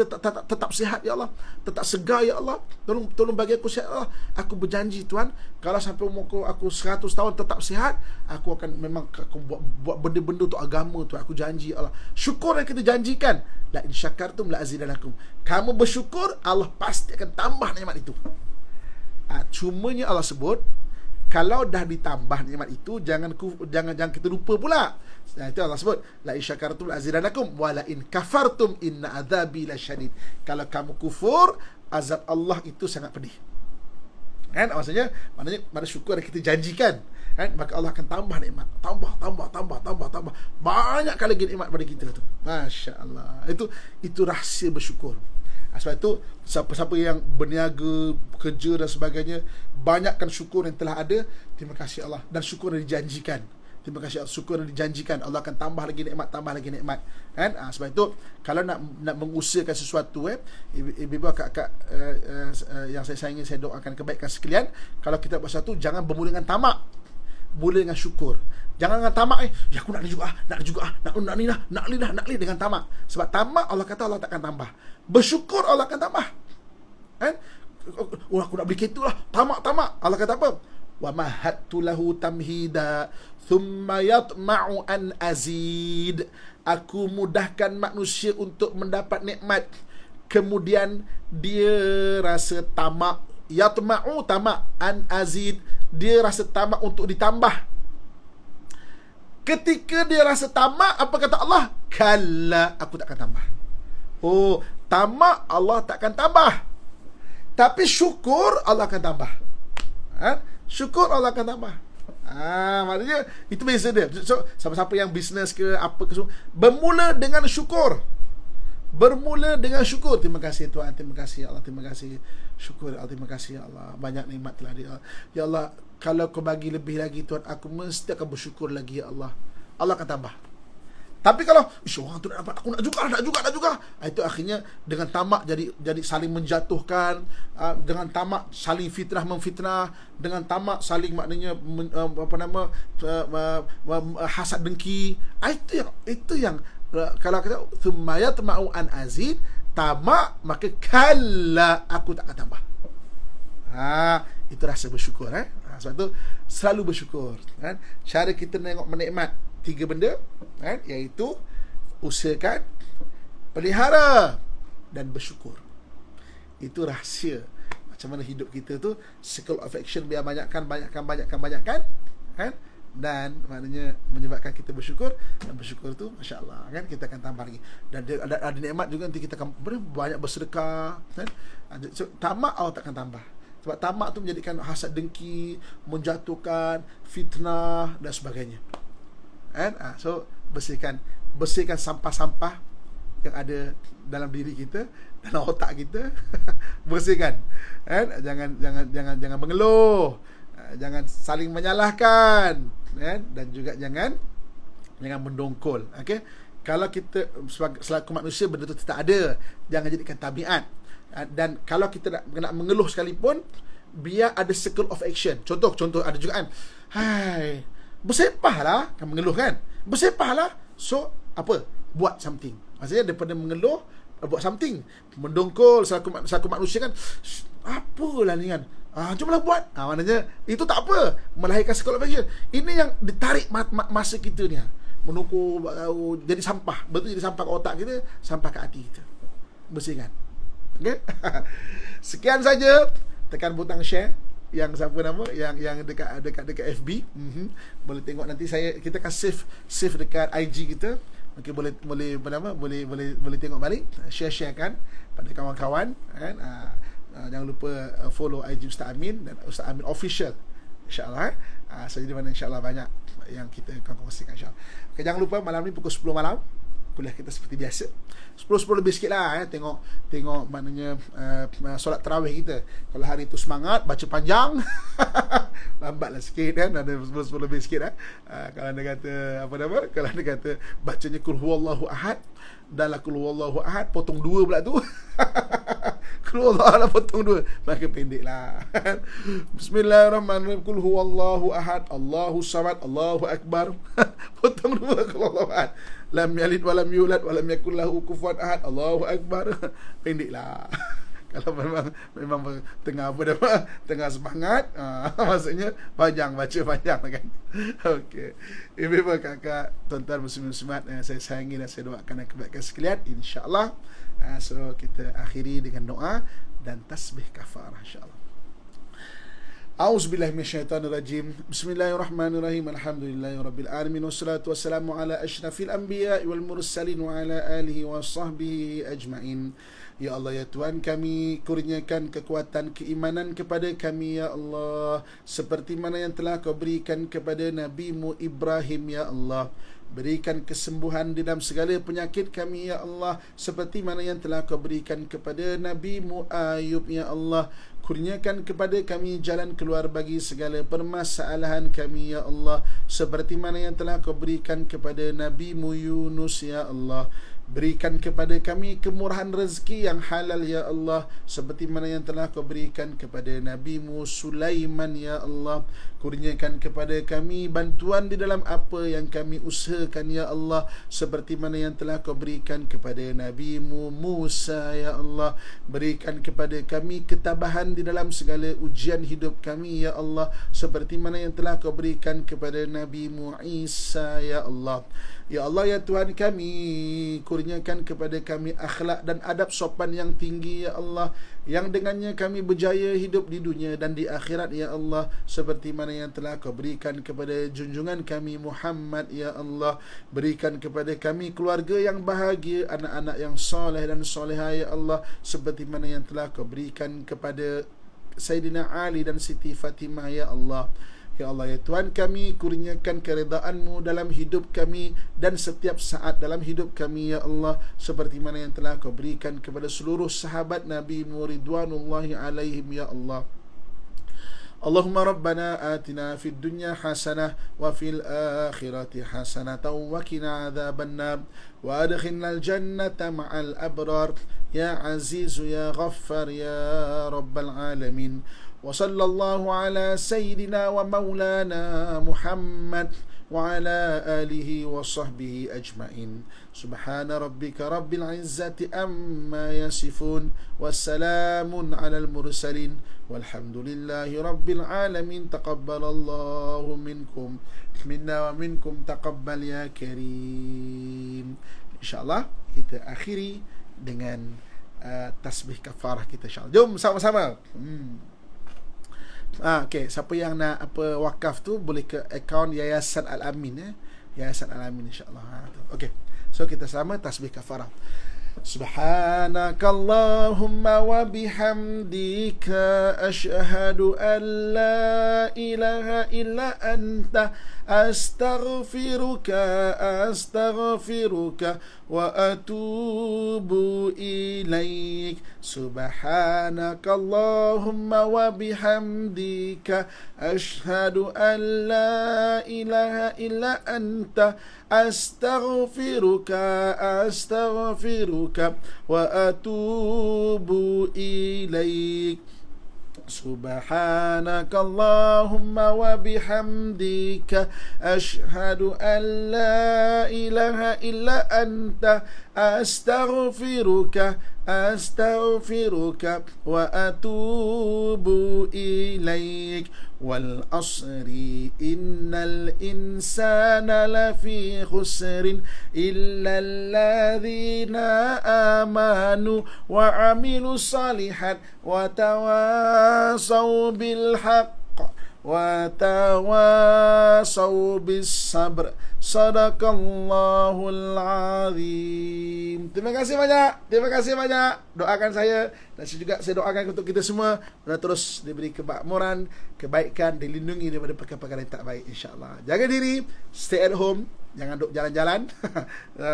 tetap sihat ya Allah, tetap segar ya Allah. Tolong bagi aku sihat ya Allah. Aku berjanji Tuhan, kalau sampai umur aku 100 tahun tetap sihat, aku akan memang aku buat benda-benda untuk agama tu. Aku janji ya Allah. Syukur yang kita janjikan, la in syakartum la azidannakum. Kamu bersyukur, Allah pasti akan tambah nikmat itu. Cumanya Allah sebut, kalau dah ditambah nikmat itu, jangan kita lupa pula. Itu Allah sebut, la in syakartum la azidannakum wa la in kafartum inna adzabi lasyadid. Kalau kamu kufur, azab Allah itu sangat pedih. Kan? Maknanya syukur yang kita janjikan, kan? Maka Allah akan tambah nikmat, tambah banyak kali lagi nikmat pada kita tu. Masya-Allah. Itu rahsia bersyukur. Sebab itu siapa-siapa yang berniaga, kerja dan sebagainya, banyakkan syukur yang telah ada. Terima kasih Allah. Dan syukur yang dijanjikan. Terima kasih Allah. Syukur yang dijanjikan, Allah akan tambah lagi nikmat, kan? Sebab itu kalau nak mengusahakan sesuatu, ibu-ibu, kakak yang saya sayangi, saya doakan kebaikan sekalian. Kalau kita buat sesuatu, jangan bermula dengan tamak, mula dengan syukur. Jangan dengan tamak, ya aku nak ni dengan tamak. Sebab tamak, Allah kata Allah takkan tambah. Bersyukur Allah akan tambah. Kan? Aku nak beli kereta lah, tamak. Allah kata apa? Wa mahattu lahu tamhida thumma yatma'u an azid. Aku mudahkan manusia untuk mendapat nikmat, kemudian dia rasa tamak. Yatma'u, tamak, an azid, dia rasa tamak untuk ditambah. Ketika dia rasa tamak, apa kata Allah? Kalla, aku takkan tambah. Oh, tamak Allah takkan tambah, tapi syukur Allah akan tambah. Syukur Allah akan tambah. Maknanya itu beza dia. So, siapa-siapa yang bisnes ke apa ke, bermula dengan syukur. Terima kasih Tuhan, terima kasih Allah, terima kasih. Syukur Allah, terima kasih Allah. Banyak nikmat telah dia. Ya Allah, kalau kau bagi lebih lagi Tuhan, aku mesti akan bersyukur lagi ya Allah. Allah akan tambah. Tapi kalau orang tu nak dapat, aku nak juga, itu akhirnya dengan tamak jadi saling menjatuhkan, dengan tamak saling memfitnah, dengan tamak saling maknanya hasad dengki. Itu yang kalau kata thumma yatma'u an azid, tamak, maka kalla, aku tak akan tambah. Itu rasa bersyukur. Sebab tu selalu bersyukur. Cara kita tengok menikmat 3 benda, iaitu usahakan, pelihara dan bersyukur. Itu rahsia macam mana hidup kita tu, circle of action biar banyakkan, dan maknanya menyebabkan kita bersyukur, dan bersyukur tu masya-Allah kita akan tambah lagi, dan ada nikmat juga nanti kita akan banyak bersedekah So, tamak Allah takkan tambah, sebab tamak tu menjadikan hasad, dengki, menjatuhkan, fitnah dan sebagainya. So bersihkan sampah-sampah yang ada dalam diri kita, dalam otak kita. Bersihkan. Jangan mengeluh, jangan saling menyalahkan, dan juga jangan mendongkol. Okey, kalau kita selaku manusia benda tu tak ada, jangan jadikan tabiat. Dan kalau kita nak mengeluh sekalipun, biar ada circle of action. Contoh ada juga kan, hai, bersepahlah, kan mengeluh kan, bersepahlah. So apa, buat something. Maksudnya daripada mengeluh, buat something. Mendongkol selaku manusia kan, apalah ni kan, jomlah buat. Maknanya itu tak apa, melahirkan circle of action. Ini yang ditarik masa kita ni, menunggu jadi sampah. Betul, jadi sampah ke otak kita, sampah ke hati kita. Bersihkan. Okay? Sekian saja. Tekan butang share yang siapa nama yang dekat FB. Boleh tengok nanti kita akan save dekat IG kita. Mungkin boleh tengok balik, share kan pada kawan-kawan kan. Jangan lupa follow IG Ustaz Amin dan Ustaz Amin Official, insya-Allah. So di mana insya-Allah banyak yang kita akan kongsikan, insya-Allah. Okay, jangan lupa malam ni pukul 10 malam kuliah kita seperti biasa. 10 lebih sikit lah tengok maknanya solat tarawih kita. Kalau hari tu semangat baca panjang, lambatlah sikit kan, ada 10 lebih sikit kalau anda kata kalau anda kata bacanya kul huwallahu ahad, dan kul huwallahu ahad potong 2 pula tu. Kul huwallahu ahad potong 2, maka pendeklah. Bismillahirrahmanirrahim. Kul huwallahu ahad, Allahu samad, Allahu akbar. Potong 2 kul huwallahu ahad. Lam yalid walam yulad walam yakul lahu kufuwan ahad, Allahu akbar. Pendeklah. Kalau memang tengah semangat, maksudnya panjang, baca panjang kan. Okey. Ibu kakak, tuan-tuan muslim-muslimat yang saya sayangi dan saya doakan kebaikan sekalian, insya-Allah. So kita akhiri dengan doa dan tasbih kafarah, insya-Allah. A'udzubillahi minasyaitonirrajim. Bismillahirrahmanirrahim. Alhamdulillahirabbil alamin wassalatu wassalamu ala asyrafil anbiya'i wal mursalin wa ala alihi wa sahbihi ajmain. Ya Allah, ya Tuhan kami, kurniakan kekuatan keimanan kepada kami, ya Allah, seperti mana yang telah Kau berikan kepada Nabi-Mu Ibrahim, ya Allah. Berikan kesembuhan di dalam segala penyakit kami, ya Allah, seperti mana yang telah Kau berikan kepada Nabi-Mu Ayub, ya Allah. Kurniakan kepada kami jalan keluar bagi segala permasalahan kami, ya Allah, seperti mana yang telah Kau berikan kepada Nabi-Mu Yunus, ya Allah. Berikan kepada kami kemurahan rezeki yang halal, ya Allah, seperti mana yang telah Kau berikan kepada Nabi-Mu Sulaiman, ya Allah. Kurniakan kepada kami bantuan di dalam apa yang kami usahakan, ya Allah, seperti mana yang telah Kau berikan kepada Nabi-Mu Musa, ya Allah. Berikan kepada kami ketabahan di dalam segala ujian hidup kami, ya Allah, seperti mana yang telah Kau berikan kepada Nabi-Mu Isa, ya Allah. Ya Allah, ya Tuhan kami, kurniakan kepada kami akhlak dan adab sopan yang tinggi, ya Allah, yang dengannya kami berjaya hidup di dunia dan di akhirat, ya Allah, seperti mana yang telah Kau berikan kepada junjungan kami Muhammad, ya Allah. Berikan kepada kami keluarga yang bahagia, anak-anak yang soleh dan soleha, ya Allah, seperti mana yang telah Kau berikan kepada Sayyidina Ali dan Siti Fatimah, ya Allah. Ya Allah, ya Tuhan kami, kurniakan keredaan-Mu dalam hidup kami dan setiap saat dalam hidup kami, ya Allah, seperti mana yang telah Kau berikan kepada seluruh sahabat Nabi-Mu ridwanullahi alaihim, ya Allah. Allahumma rabbana atina fid dunya hasanah wa fil akhirati hasanah wa qina adzabannar wa adkhilnal jannata ma'al abrar ya azizu ya ghaffar ya rabbal alamin. Wa sallallahu ala sayyidina wa maulana Muhammad وعلى آله وصحبه أجمعين. سبحان ربك رب العزة أما يصفون والسلام على المرسلين والحمد لله رب العالمين. تقبل الله منكم منا ومنكم تقبل يا كريم. InsyaAllah kita akhiri dengan tasbih kafarah kita, insyaAllah. Jom sama-sama. Okay, siapa yang nak wakaf tu boleh ke akaun Yayasan Al-Amin, Yayasan Al-Amin, insyaAllah. Okay, so kita sama tasbih kafarah. Subhanakallahumma wa bihamdika asyhadu an la ilaha illa anta astaghfiruka wa atubu ilaik. Subhanakallahumma wa bihamdika asyhadu an la ilaha illa anta astaghfiruka wa atubu ilaik. Subhanakallahumma wa bihamdika asyhadu an la ilaha illa anta astaghfiruka wa atubu ilaik. Wal asri innal insana lafi khusrin illa alladhina amanu wa amilu salihat wa tawasaw bil haqq wa tawasaw bis sabr. Sadaqallahul azim. Terima kasih banyak. Doakan saya, dan saya doakan untuk kita semua terus diberi kemakmuran, kebaikan, dilindungi daripada perkara-perkara yang tak baik, insya-Allah. Jaga diri, stay at home, jangan duk jalan-jalan.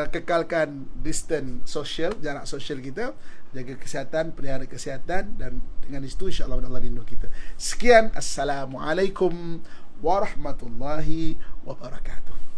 Kekalkan distance sosial, jarak sosial kita. Jaga kesihatan, pelihara kesihatan, dan dengan itu insya-Allah Allah lindung kita. Sekian, assalamualaikum warahmatullahi wabarakatuh.